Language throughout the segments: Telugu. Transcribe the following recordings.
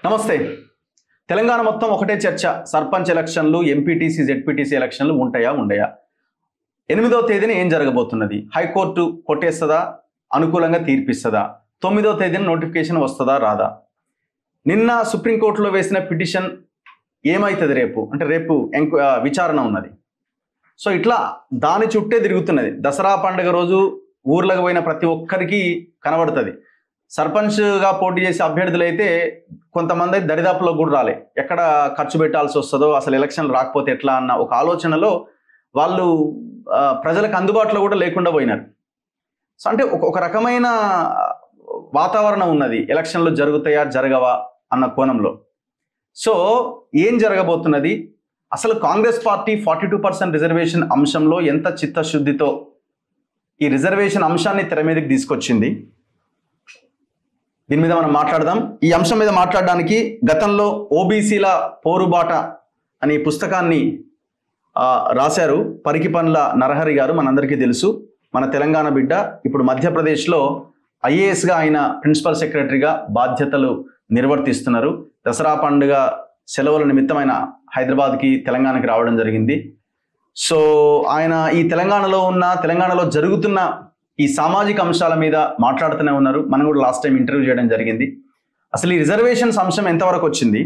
నమస్తే. తెలంగాణ మొత్తం ఒకటే చర్చ. సర్పంచ్ ఎలక్షన్లు, ఎంపీటీసీ, జెడ్పీటీసీ ఎలక్షన్లు ఉంటాయా ఉండయా? 8వ తేదీన ఏం జరగబోతున్నది? హైకోర్టు కొట్టేస్తుందా? అనుకూలంగా తీర్పిస్తుందా? 9వ తేదీన నోటిఫికేషన్ వస్తుందా రాదా? నిన్న సుప్రీంకోర్టులో వేసిన పిటిషన్ ఏమవుతుంది రేపు? అంటే రేపు విచారణ ఉన్నది. సో ఇట్లా దాని చుట్టే తిరుగుతున్నది. దసరా పండుగ రోజు ఊర్లకు పోయిన ప్రతి ఒక్కరికి కనబడుతుంది. సర్పంచ్గా పోటీ చేసే అభ్యర్థులు అయితే కొంతమంది దరిదాపులో కూడా రాలే. ఎక్కడ ఖర్చు పెట్టాల్సి వస్తుందో, అసలు ఎలక్షన్లు రాకపోతే ఎట్లా అన్న ఒక ఆలోచనలో వాళ్ళు ప్రజలకు అందుబాటులో కూడా లేకుండా పోయినారు. సో అంటే ఒక రకమైన వాతావరణం ఉన్నది, ఎలక్షన్లు జరుగుతాయా జరగవా అన్న కోణంలో. సో ఏం జరగబోతున్నది? అసలు కాంగ్రెస్ పార్టీ 42% రిజర్వేషన్ అంశంలో ఎంత చిత్తశుద్ధితో ఈ రిజర్వేషన్ అంశాన్ని తెర మీదకి తీసుకొచ్చింది? దీని మీద మనం మాట్లాడదాం. ఈ అంశం మీద మాట్లాడడానికి గతంలో ఓబీసీల పోరుబాట అనే పుస్తకాన్ని రాశారు పరికిపండ్ల నరహరి గారు. మనందరికీ తెలుసు, మన తెలంగాణ బిడ్డ. ఇప్పుడు మధ్యప్రదేశ్లో ఐఏఎస్గా ఆయన ప్రిన్సిపల్ సెక్రటరీగా బాధ్యతలు నిర్వర్తిస్తున్నారు. దసరా పండుగ సెలవుల నిమిత్తం ఆయన హైదరాబాద్కి, తెలంగాణకి రావడం జరిగింది. సో ఆయన ఈ తెలంగాణలో జరుగుతున్న ఈ సామాజిక అంశాల మీద మాట్లాడుతూనే ఉన్నారు. మనం కూడా లాస్ట్ టైం ఇంటర్వ్యూ చేయడం జరిగింది. అసలు ఈ రిజర్వేషన్స్ అంశం ఎంతవరకు వచ్చింది,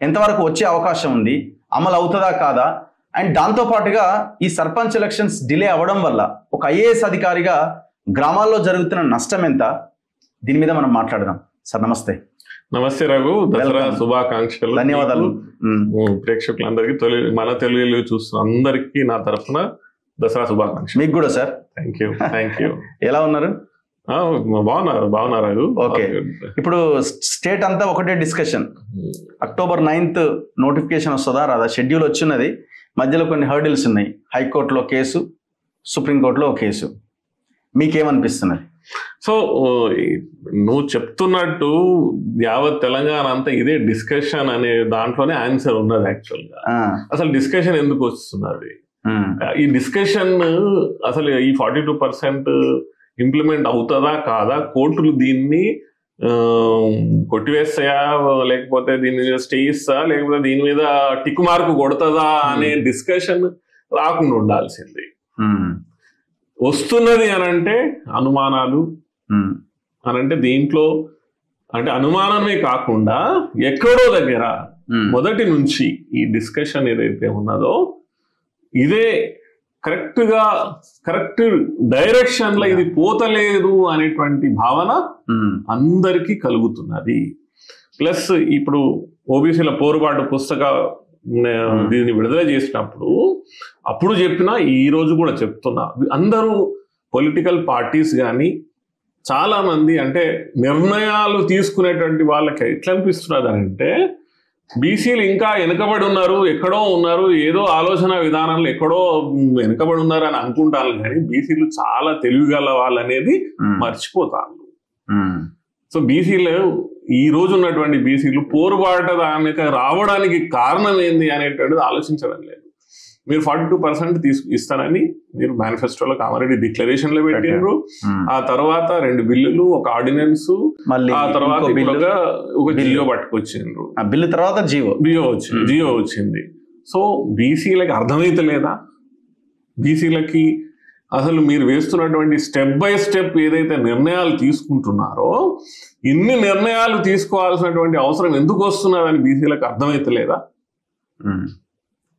ఎంతవరకు వచ్చే అవకాశం ఉంది, అమలు అవుతుందా కాదా, అండ్ దాంతోపాటుగా ఈ సర్పంచ్ ఎలక్షన్స్ డిలే అవ్వడం వల్ల ఒక ఐఏఎస్ అధికారిగా గ్రామాల్లో జరుగుతున్న నష్టం ఎంత, దీని మీద మనం మాట్లాడదాం. సార్ నమస్తే. నమస్తే రఘు, దసరా శుభాకాంక్షలు. ధన్యవాదాలు. ప్రేక్షకులందరికీ, మన తెలుగులో చూస్తున్న అందరికీ నా తరఫున దసరా శుభాకాంక్షలు. మీకు కూడా సార్. Thank you. ఎలా ఉన్నారు? బాగున్నారు. ఓకే, ఇప్పుడు స్టేట్ అంతా ఒకటే డిస్కషన్. అక్టోబర్ 9th నోటిఫికేషన్ వస్తుందా రాదా? షెడ్యూల్ వచ్చినది, మధ్యలో కొన్ని హర్డిల్స్ ఉన్నాయి. హైకోర్టులో కేసు, సుప్రీంకోర్టులో కేసు. మీకేమనిపిస్తున్నది? సో నువ్వు చెప్తున్నట్టు యావత్ తెలంగాణ అంతా ఇదే డిస్కషన్ అనే దాంట్లోనే ఆన్సర్ ఉన్నది. యాక్చువల్గా అసలు డిస్కషన్ ఎందుకు వస్తున్నది? ఈ డిస్కషన్ అసలు ఈ 42% ఇంప్లిమెంట్ అవుతుందా కాదా, కోర్టులు దీన్ని కొట్టివేస్తాయా, లేకపోతే దీని మీద స్టే ఇస్తా, లేకపోతే దీని మీద టిక్ మార్క్ కొడుతుందా అనే డిస్కషన్ రాకుండా ఉండాల్సింది. వస్తున్నది అనంటే అనుమానాలు అనంటే దీంట్లో అంటే అనుమానమే కాకుండా ఎక్కడో దగ్గర మొదటి నుంచి ఈ డిస్కషన్ ఏదైతే ఉన్నదో ఇదే కరెక్ట్ డైరెక్షన్ లో ఇది పోతలేదు అనేటువంటి భావన అందరికీ కలుగుతున్నది. ప్లస్ ఇప్పుడు ఓబీసీల పోరుబాటు పుస్తక దీన్ని విడుదల చేసినప్పుడు అప్పుడు చెప్పినా, ఈ రోజు కూడా చెప్తున్నా, అందరూ పొలిటికల్ పార్టీస్ కానీ చాలా మంది అంటే నిర్ణయాలు తీసుకునేటువంటి వాళ్ళకి ఎట్లా అనిపిస్తున్నది అంటే బీసీలు ఇంకా వెనుకబడి ఉన్నారు, ఎక్కడో ఉన్నారు, ఏదో ఆలోచన విధానంలో ఎక్కడో వెనుకబడి ఉన్నారు అని అనుకుంటారు. కానీ బీసీలు చాలా తెలివిగల వాళ్ళు అనేది మర్చిపోతారు. సో బీసీలు ఈ రోజు ఉన్నటువంటి బీసీలు పోరుబాట దానికి రావడానికి కారణం ఏంది అనేటువంటిది ఆలోచించడం లేదు. మీరు 42% ఇస్తానని మీరు మేనిఫెస్టోలో కామారెడ్డి డిక్లరేషన్లో పెట్టిండ్రు. ఆ తర్వాత 2 బిల్లులు, ఒక ఆర్డినెన్స్, ఆ తర్వాత ఒక జియో పట్టుకొచ్చిండ్రు. బిల్లు తర్వాత జియో వచ్చింది. సో బీసీలకి అర్థమైతలేదా? బీసీలకి అసలు మీరు వేస్తున్నటువంటి స్టెప్ బై స్టెప్ ఏదైతే నిర్ణయాలు తీసుకుంటున్నారో, ఇన్ని నిర్ణయాలు తీసుకోవాల్సినటువంటి అవసరం ఎందుకు వస్తున్నదని బీసీలకు అర్థమైతలేదా?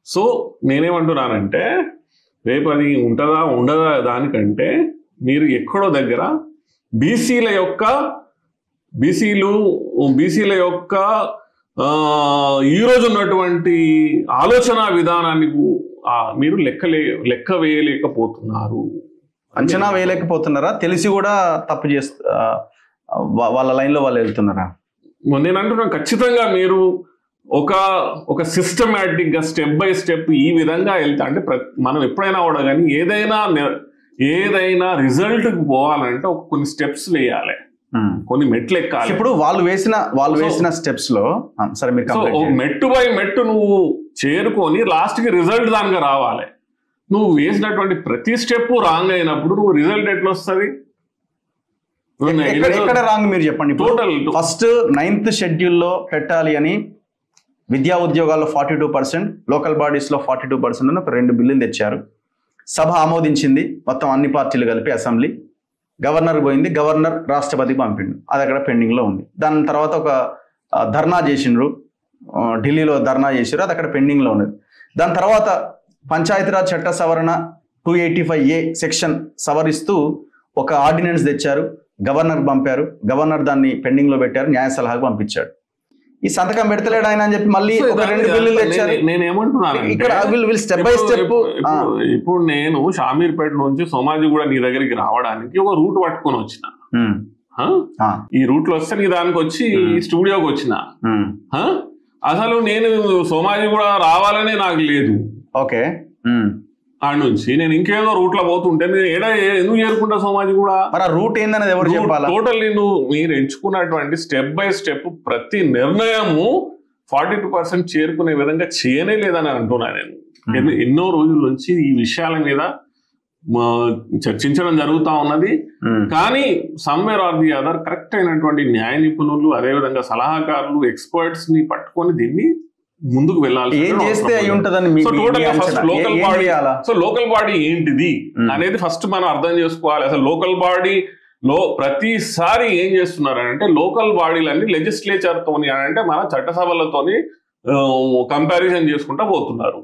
సో నేనేమంటున్నానంటే రేపు అది ఉంటుందా ఉండదా దానికంటే మీరు ఎక్కడో దగ్గర బీసీల యొక్క ఈరోజు ఉన్నటువంటి ఆలోచన విధానాన్ని మీరు లెక్క వేయలేకపోతున్నారు. అంచనా వేయలేకపోతున్నారా? తెలిసి కూడా తప్పు వాళ్ళ లైన్లో వాళ్ళు వెళ్తున్నారా? నేను అంటున్నాను, ఖచ్చితంగా మీరు ఒక సిస్టమేటిక్ గా స్టెప్ బై స్టెప్ ఈ విధంగా వెళ్తా అంటే మనం ఎప్పుడైనా కూడా కానీ ఏదైనా రిజల్ట్ కి పోవాలంటే కొన్ని స్టెప్స్ వేయాలి, కొన్ని మెట్లు ఎక్కాలి. ఇప్పుడు వాళ్ళు వేసిన స్టెప్స్ లో సరే మీరు మెట్టు బై మెట్టు నువ్వు చేరుకొని లాస్ట్ కి రిజల్ట్ దానిగా రావాలి. నువ్వు వేసినటువంటి ప్రతి స్టెప్ రాంగ్ అయినప్పుడు నువ్వు రిజల్ట్ ఎట్లా వస్తుంది? ఎక్కడ రాంగ్ మీరు చెప్పండి. టోటల్ ఫస్ట్ 9th షెడ్యూల్లో పెట్టాలి అని విద్యా ఉద్యోగాల్లో 42%, లోకల్ బాడీస్లో 42% అని ఒక 2 బిల్లులు తెచ్చారు. సభ ఆమోదించింది మొత్తం అన్ని పార్టీలు కలిపి అసెంబ్లీ. గవర్నర్ పోయింది, గవర్నర్ రాష్ట్రపతికి పంపిండు, అది అక్కడ పెండింగ్లో ఉంది. దాని తర్వాత ఒక ధర్నా చేసిండ్రు, ఢిల్లీలో ధర్నా చేసారు, అది అక్కడ పెండింగ్లో ఉన్నది. దాని తర్వాత పంచాయతీరాజ్ చట్ట సవరణ 285A సెక్షన్ సవరిస్తూ ఒక ఆర్డినెన్స్ తెచ్చారు, గవర్నర్ పంపారు, గవర్నర్ దాన్ని పెండింగ్లో పెట్టారు, న్యాయ సలహాకు పంపించాడు. ఈ సంతకం పెడతలేడు ఆయన అని చెప్పి మళ్ళీ ఒక 2 బిల్లులు తెచ్చారు. నేను ఏమంటున్నాను ఇక్కడ స్టెప్ బై స్టెప్. ఇప్పుడు నేను షామీర్పేట నుంచి సోమాజిగూడ నీ దగ్గరికి రావడానికి ఒక రూట్ పట్టుకొని వచ్చిన. ఈ రూట్ లో వస్తే నీ దానికి వచ్చి స్టూడియోకి వచ్చిన. అసలు నేను సోమాజిగూడ రావాలనే నాకు లేదు. ఓకే, ఆడ నుంచి నేను ఇంకేదో రూట్ లో పోతుంటే నేను ఎందుకు చేరుకుంటా సోమాజిగూడ? మరి ఆ రూట్ ఏందనేది ఎవరు చెప్పాలి? టోటల్ మీరు ఎంచుకున్నటువంటి స్టెప్ బై స్టెప్ ప్రతి నిర్ణయము 42% చేరుకునే విధంగా చేయనే లేదని అంటున్నా నేను. ఎన్నో రోజుల నుంచి ఈ విషయాల మీద చర్చించడం జరుగుతా ఉన్నది. కానీ somewhere or the other correct అయినటువంటి న్యాయ నిపుణులు, అదేవిధంగా సలహాకారులు, ఎక్స్పర్ట్స్ ని పట్టుకొని దీన్ని ముందుకు వెళ్ళాలి. లోకల్ బాడీ ఏంటిది అనేది ఫస్ట్ మనం అర్థం చేసుకోవాలి. అసలు లోకల్ బాడీ లో ప్రతిసారి ఏం చేస్తున్నారు అంటే లోకల్ బాడీలన్నీ లెజిస్లేచర్ తోని అంటే మన చట్టసభలతోని కంపారిజన్ చేసుకుంటా పోతున్నారు.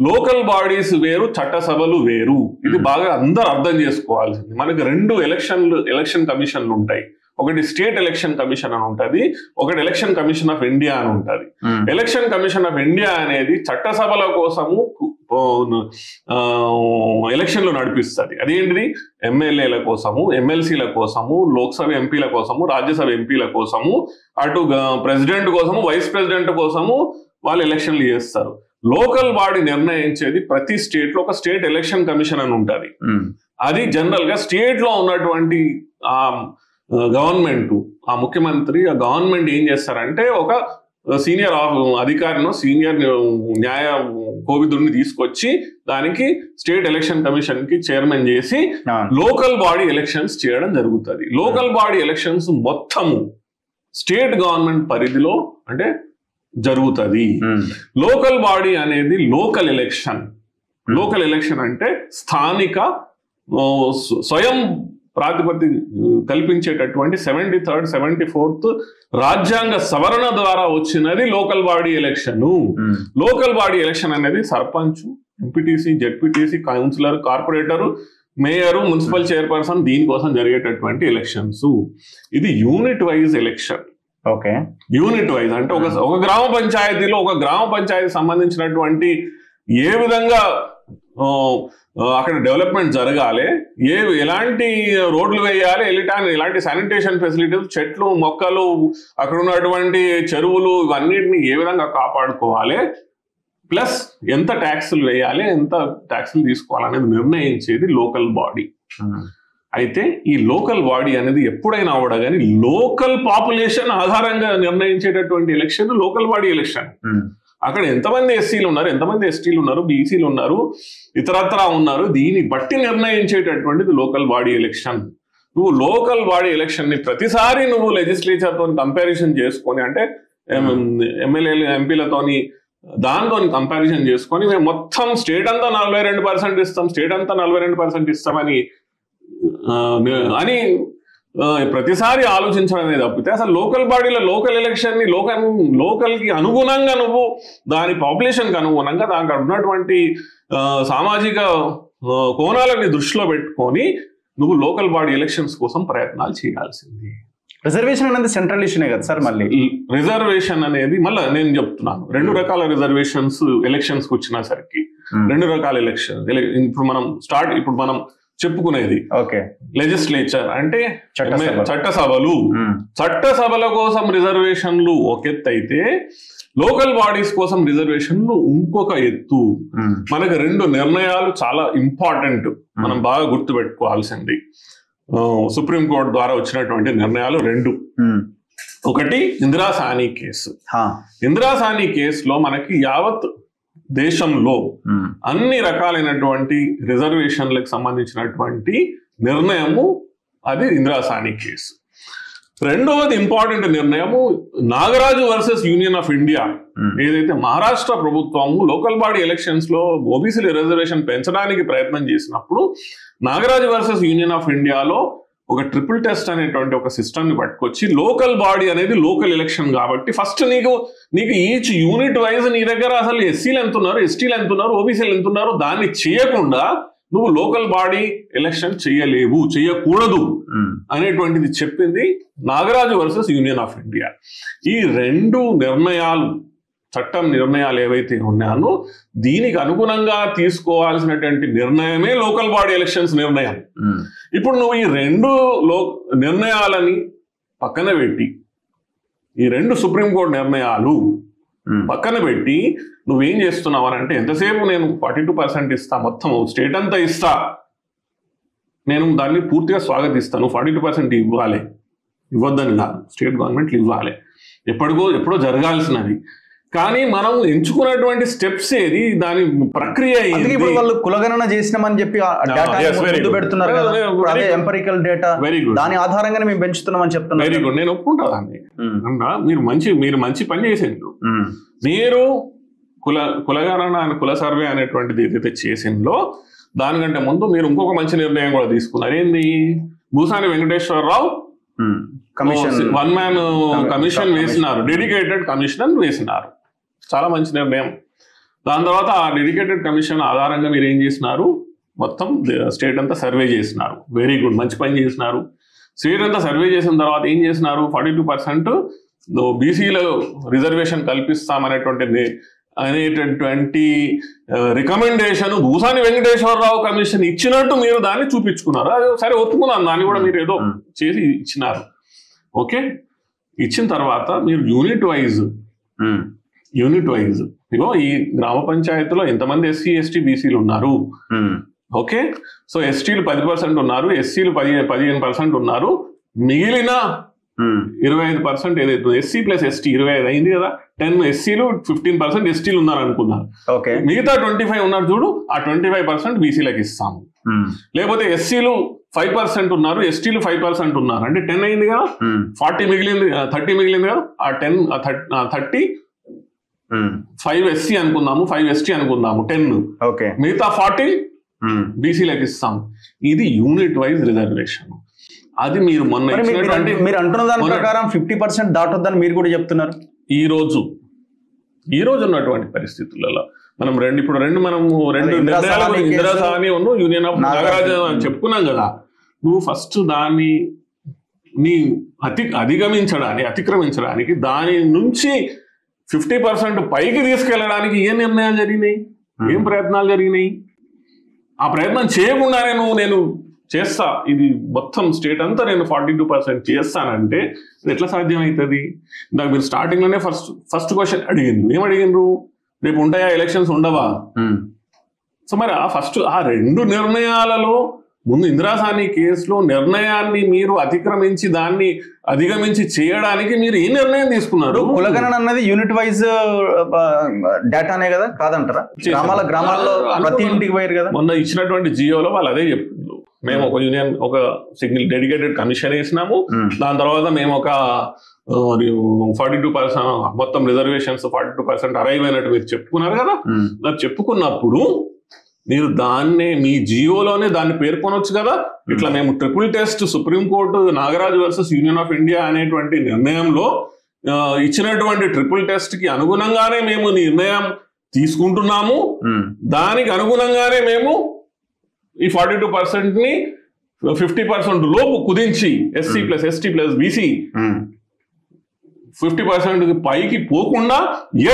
లోకల్ బాడీస్ వేరు, చట్టసభలు వేరు. ఇది బాగా అందరు అర్థం చేసుకోవాల్సింది. మనకి 2 ఎలక్షన్ కమిషన్లు ఉంటాయి. ఒకటి స్టేట్ ఎలక్షన్ కమిషన్ అని ఉంటుంది, ఒకటి ఎలక్షన్ కమిషన్ ఆఫ్ ఇండియా అని ఉంటుంది. ఎలక్షన్ కమిషన్ ఆఫ్ ఇండియా అనేది చట్టసభల కోసము ఎలక్షన్లు నడిపిస్తుంది. అదేంటిది? ఎమ్మెల్యేల కోసము, ఎమ్మెల్సీల కోసము, లోక్సభ ఎంపీల కోసము, రాజ్యసభ ఎంపీల కోసము, అటు ప్రెసిడెంట్ కోసము, వైస్ ప్రెసిడెంట్ కోసము వాళ్ళు ఎలక్షన్లు చేస్తారు. లోకల్ బాడీ నిర్ణయించేది ప్రతి స్టేట్ లో ఒక స్టేట్ ఎలక్షన్ కమిషన్ అని ఉంటుంది. అది జనరల్ గా స్టేట్ లో ఉన్నటువంటి గవర్నమెంట్, ఆ ముఖ్యమంత్రి, ఆ గవర్నమెంట్ ఏం చేస్తారంటే ఒక సీనియర్ అధికారిని, సీనియర్ న్యాయ కోవిదుడిని తీసుకొచ్చి దానికి స్టేట్ ఎలక్షన్ కమిషన్ కి చైర్మన్ చేసి లోకల్ బాడీ ఎలక్షన్స్ చేయడం జరుగుతుంది. లోకల్ బాడీ ఎలక్షన్స్ మొత్తము స్టేట్ గవర్నమెంట్ పరిధిలో అంటే జరుగుతుంది. లోకల్ బాడీ అనేది లోకల్ ఎలక్షన్. లోకల్ ఎలక్షన్ అంటే స్థానిక స్వయం ప్రాతిపత్తి కల్పించేటటువంటి 73rd, 74th రాజ్యాంగ సవరణ ద్వారా వచ్చినది local body election. Local body election అనేది sarpanch, MPTC, ZPTC, councillor, corporator, mayor, municipal chairperson దీనికోసం జరిగేటటువంటి ఎలక్షన్స్. ఇది unit wise election. Okay, unit wise అంటే ఒక గ్రామ పంచాయతీలో ఒక గ్రామ పంచాయతీ సంబంధించినటువంటి ఏ విధంగా అక్కడ డెవలప్మెంట్ జరగాలి, ఎలాంటి రోడ్లు వేయాలి, ఎలాంటి శానిటేషన్ ఫెసిలిటీస్, చెట్లు, మొక్కలు, అక్కడ ఉన్నటువంటి చెరువులు ఇవన్నిటిని ఏ విధంగా కాపాడుకోవాలి, ప్లస్ ఎంత ట్యాక్సులు వేయాలి, ఎంత ట్యాక్సులు తీసుకోవాలనేది నిర్ణయించేది లోకల్ బాడీ. అయితే ఈ లోకల్ బాడీ అనేది ఎప్పుడైనా అవడా కానీ లోకల్ పాపులేషన్ ఆధారంగా నిర్ణయించేటటువంటి ఎలక్షన్ లోకల్ బాడీ ఎలక్షన్. అక్కడ ఎంతమంది ఎస్సీలు ఉన్నారు, ఎంతమంది ఎస్టీలు ఉన్నారు, బీసీలు ఉన్నారు, ఇతరత్రా ఉన్నారు, దీన్ని బట్టి నిర్ణయించేటటువంటిది లోకల్ బాడీ ఎలక్షన్. నువ్వు లోకల్ బాడీ ఎలక్షన్ ని ప్రతిసారి నువ్వు లెజిస్లేచర్ తో కంపారిజన్ చేసుకొని అంటే ఎమ్మెల్యేలు, ఎంపీలతోని దాంతో కంపారిజన్ చేసుకొని మేము మొత్తం స్టేట్ అంతా 42% ఇస్తాం, స్టేట్ అంతా 42% ఇస్తామని ప్రతిసారి ఆలోచించడమే తప్పితే అసలు లోకల్ బాడీలో లోకల్ ఎలక్షన్ ని లోకల్ కి అనుగుణంగా నువ్వు దాని పాపులేషన్ కి అనుగుణంగా దానికి ఉన్నటువంటి సామాజిక కోణాలని దృష్టిలో పెట్టుకొని నువ్వు లోకల్ బాడీ ఎలక్షన్స్ కోసం ప్రయత్నాలు చేయాల్సింది. రిజర్వేషన్ అనేది సెంట్రల్ ఇష్యూనే కదా సార్. మళ్ళీ రిజర్వేషన్ అనేది మళ్ళీ నేను చెప్తున్నాను 2 రకాల రిజర్వేషన్స్ ఎలక్షన్స్ కి వచ్చిన సరికి 2 రకాల ఎలక్షన్. ఇప్పుడు మనం చెప్పుకునేది లెజిస్లేచర్ అంటే చట్టసభలు. చట్టసభల కోసం రిజర్వేషన్లు ఒక ఎత్తు అయితే లోకల్ బాడీస్ కోసం రిజర్వేషన్లు ఇంకొక ఎత్తు. మనకు 2 నిర్ణయాలు చాలా ఇంపార్టెంట్, మనం బాగా గుర్తుపెట్టుకోవాల్సింది. సుప్రీంకోర్టు ద్వారా వచ్చినటువంటి నిర్ణయాలు 2. ఒకటి ఇందిరా సాహ్ని కేసు. ఇందిరా సాహ్ని కేసులో మనకి యావత్ దేశంలో అన్ని రకాలైనటువంటి రిజర్వేషన్లకు సంబంధించినటువంటి నిర్ణయము అది ఇందిరాసాని కేసు. రెండవది ఇంపార్టెంట్ నిర్ణయము Nagaraju versus union of India. ఏదైతే మహారాష్ట్ర ప్రభుత్వము లోకల్ బాడీ ఎలక్షన్స్ లో ఓబీసీల రిజర్వేషన్ పెంచడానికి ప్రయత్నం చేసినప్పుడు నాగరాజు వర్సెస్ యూనియన్ ఆఫ్ ఇండియాలో ఒక ట్రిపుల్ టెస్ట్ అనేటువంటి ఒక సిస్టమ్ ని పట్టుకొచ్చి లోకల్ బాడీ అనేది లోకల్ ఎలక్షన్ కాబట్టి ఫస్ట్ నీకు ఈచ్ యూనిట్ వైజ్ నీ దగ్గర అసలు ఎస్సీలు ఎంత ఉన్నారు, ఎస్టీలు ఎంత ఉన్నారు, ఓబీసీలు ఎంత ఉన్నారు దాన్ని చేయకుండా నువ్వు లోకల్ బాడీ ఎలక్షన్ చేయలేవు, చేయకూడదు అనేటువంటిది చెప్పింది Nagaraju versus union of India. ఈ రెండు నిర్ణయాలు, చట్టం నిర్ణయాలు ఏవైతే ఉన్నాయో దీనికి అనుగుణంగా తీసుకోవాల్సినటువంటి నిర్ణయమే లోకల్ బాడీ ఎలక్షన్స్ నిర్ణయం. ఇప్పుడు నువ్వు ఈ రెండు నిర్ణయాలని పక్కన పెట్టి, ఈ రెండు సుప్రీంకోర్టు నిర్ణయాలు పక్కన పెట్టి నువ్వేం చేస్తున్నావు అని అంటే, ఎంతసేపు నేను 42% ఇస్తా, మొత్తం స్టేట్ అంతా ఇస్తా, నేను దాన్ని పూర్తిగా స్వాగతిస్తాను, 42% ఇవ్వాలి, ఇవ్వద్దని కాదు, స్టేట్ గవర్నమెంట్లు ఇవ్వాలి, ఎప్పుడో జరగాల్సినది. కానీ మనం ఎంచుకున్నటువంటి స్టెప్స్ ఏది, దాని ప్రక్రియ ఏది? ఇప్పుడు వాళ్ళు కులగణన చేసినామని చెప్పి పెడుతున్నారు కదా, అదే ఎంపరికల్ డేటా, దాని ఆధారంగానే మేము పెంచుతున్నామని చెప్తున్నారు. వెరీ గుడ్, నేను ఒప్పుకుంటా దాన్ని. మీరు మంచి పని చేసిండ్రు. మీరు కులగణన కుల సర్వే అనేటువంటిది ఏదైతే చేసిందో దానికంటే ముందు మీరు ఇంకొక మంచి నిర్ణయం కూడా తీసుకున్నారు. ఏంది? Bhusani Venkateswararao one man commission వేసినారు, డెడికేటెడ్ కమిషన్ వేసినారు. చాలా మంచి నిర్ణయం. దాని తర్వాత ఆ డెడికేటెడ్ కమిషన్ ఆధారంగా మీరు ఏం చేసినారు, మొత్తం స్టేట్ అంతా సర్వే చేసినారు. వెరీ గుడ్, మంచి పని చేసినారు. స్టేట్ అంతా సర్వే చేసిన తర్వాత ఏం చేసినారు, 42% బీసీలో రిజర్వేషన్ కల్పిస్తామనేటువంటి రికమెండేషన్ భూసాని వెంకటేశ్వరరావు కమిషన్ ఇచ్చినట్టు మీరు దాన్ని చూపించుకున్నారు. అది సరే, ఒప్పుకున్నాను, దాన్ని కూడా మీరు ఏదో చేసి ఇచ్చినారు. ఓకే, ఇచ్చిన తర్వాత మీరు యూనిట్ వైజ్ ఇగో ఈ గ్రామ పంచాయతీలో ఎంతమంది ఎస్సీ ఎస్టీ బీసీలు ఉన్నారు, ఓకే, సో ఎస్టీలు 10% ఉన్నారు, ఎస్సీలు 15% ఉన్నారు, మిగిలిన 25% ఏదైతే ఎస్సీ ప్లస్ ఎస్టీ 25 అయింది కదా, 10 ఎస్సీలు 15% ఎస్టీలు ఉన్నారు అనుకున్నారు. మిగతా 25 ఉన్నారు చూడు, ఆ 25% బీసీలకు ఇస్తాము. లేకపోతే ఎస్సీలు 5% ఉన్నారు, ఎస్టీలు 5% ఉన్నారు, అంటే 10 అయింది కదా, 40 మిగిలింది, 30 మిగిలింది కదా, ఆ 30 5 ఎస్సీ అనుకుందాము, 5 ఎస్టీ అనుకుందాము, 10 మిగతా 40 బీసీలకు ఇస్తాము. ఇది యూనిట్ వైజ్ రిజర్వేషన్. అది మీరు మొన్న మీరు అంటున్న దాని ప్రకారం 50% దాటొద్దని మీరు కూడా చెప్తున్నారు. ఈ రోజు ఉన్నటువంటి పరిస్థితులలో మనం ఇందిరాసాని యూనియన్ ఆఫ్ నాగరాజు చెప్పుకున్నాం కదా. నువ్వు ఫస్ట్ దాన్ని అతిక్రమించడానికి దాని నుంచి 50% పైకి తీసుకెళ్ళడానికి ఏ నిర్ణయాలు జరిగినాయి, ఏం ప్రయత్నాలు జరిగినాయి? ఆ ప్రయత్నం చేయకుండానే నేను చేస్తా, ఇది మొత్తం స్టేట్ అంతా నేను 42% చేస్తానంటే ఇది ఎట్లా సాధ్యమవుతుంది? ఇందాక మీరు స్టార్టింగ్ లోనే ఫస్ట్ క్వశ్చన్ అడిగిండ్రు, ఏం అడిగిండ్రు, రేపు ఉంటాయా ఎలక్షన్స్, ఉండవా? సో మరి ఆ రెండు నిర్ణయాలలో ముందు ఇందిరాసాని కేసులో నిర్ణయాన్ని మీరు అతిక్రమించి దాన్ని అధిగమించి చేయడానికి మీరు ఏ నిర్ణయం తీసుకున్నారు? కులగణన అన్నది యూనిట్ వైజ్ డేటానే కదా, కాదంటారా? గ్రామాల్లో ప్రతి ఇంటికి పోయారు కదా. మొన్న ఇచ్చినటువంటి జియోలో వాళ్ళు అదే చెప్తున్నారు, మేము ఒక సింగిల్ డెడికేటెడ్ కమిషన్ వేసినాము, దాని తర్వాత మేము ఒక 42% మొత్తం రిజర్వేషన్స్ 42% అరైవ్ అయినట్టు మీరు చెప్పుకున్నారు కదా. నాకు చెప్పుకున్నప్పుడు మీరు దాన్నే మీ జియోలోనే దాన్ని పేర్కొనొచ్చు కదా. ఇట్లా మేము triple test supreme court Nagaraju versus union of India అనేటువంటి నిర్ణయంలో ఇచ్చినటువంటి ట్రిపుల్ టెస్ట్ కి అనుగుణంగానే మేము నిర్ణయం తీసుకుంటున్నాము, దానికి అనుగుణంగా మేము ఈ 42% ని 50% లోపు కుదించి SC plus ST plus BC 50% పైకి పోకుండా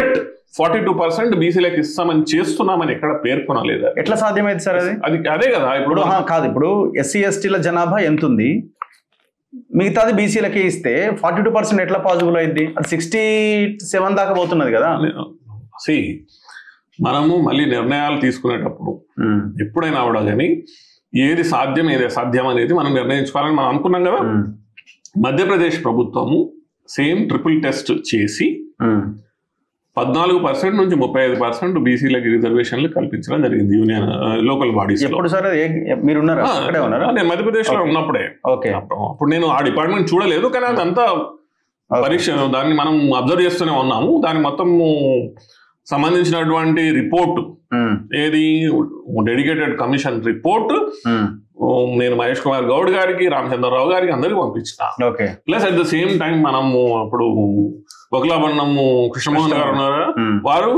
ఎట్ 42% బీసీలకు ఇస్తామని చేస్తున్నామని ఎక్కడ పేర్కొనలేదు. ఎట్లా సాధ్యమైంది సార్ అది? అదే కదా ఇప్పుడు కాదు, ఇప్పుడు ఎస్సీ ఎస్టీల జనాభా ఎంత ఉంది, మిగతాది బీసీలకే ఇస్తే 42% ఎట్లా పాసిబుల్ అయింది? అది 67 దాకా పోతున్నది కదా. మనము మళ్ళీ నిర్ణయాలు తీసుకునేటప్పుడు ఎప్పుడైనా కూడా కానీ ఏది సాధ్యం ఏది అసాధ్యం అనేది మనం నిర్ణయించుకోవాలని మనం అనుకున్నాం కదా. మధ్యప్రదేశ్ ప్రభుత్వము సేమ్ ట్రిపుల్ టెస్ట్ చేసి 14% నుంచి 35% బీసీలకి రిజర్వేషన్లు కల్పించడం జరిగింది యూనియన్ లోకల్ బాడీస్. ఎప్పుడు సార్ మీరు ఉన్నారా? నేను మధ్యప్రదేశ్ లో ఉన్నప్పుడే. అప్పుడు నేను ఆ డిపార్ట్మెంట్ చూడలేదు, కానీ అదంతా పరీక్ష దాన్ని మనం అబ్జర్వ్ చేస్తూనే ఉన్నాము. దాని మొత్తం సంబంధించినటువంటి రిపోర్ట్ ఏది డెడికేటెడ్ కమిషన్ రిపోర్ట్ నేను మహేష్ కుమార్ గౌడ్ గారికి, రామచంద్రరావు గారికి అందరికి పంపించిన. Plus at the same time మనము అప్పుడు వకలాబండం కృష్ణమోహన్ గారు ఉన్నారు, వారు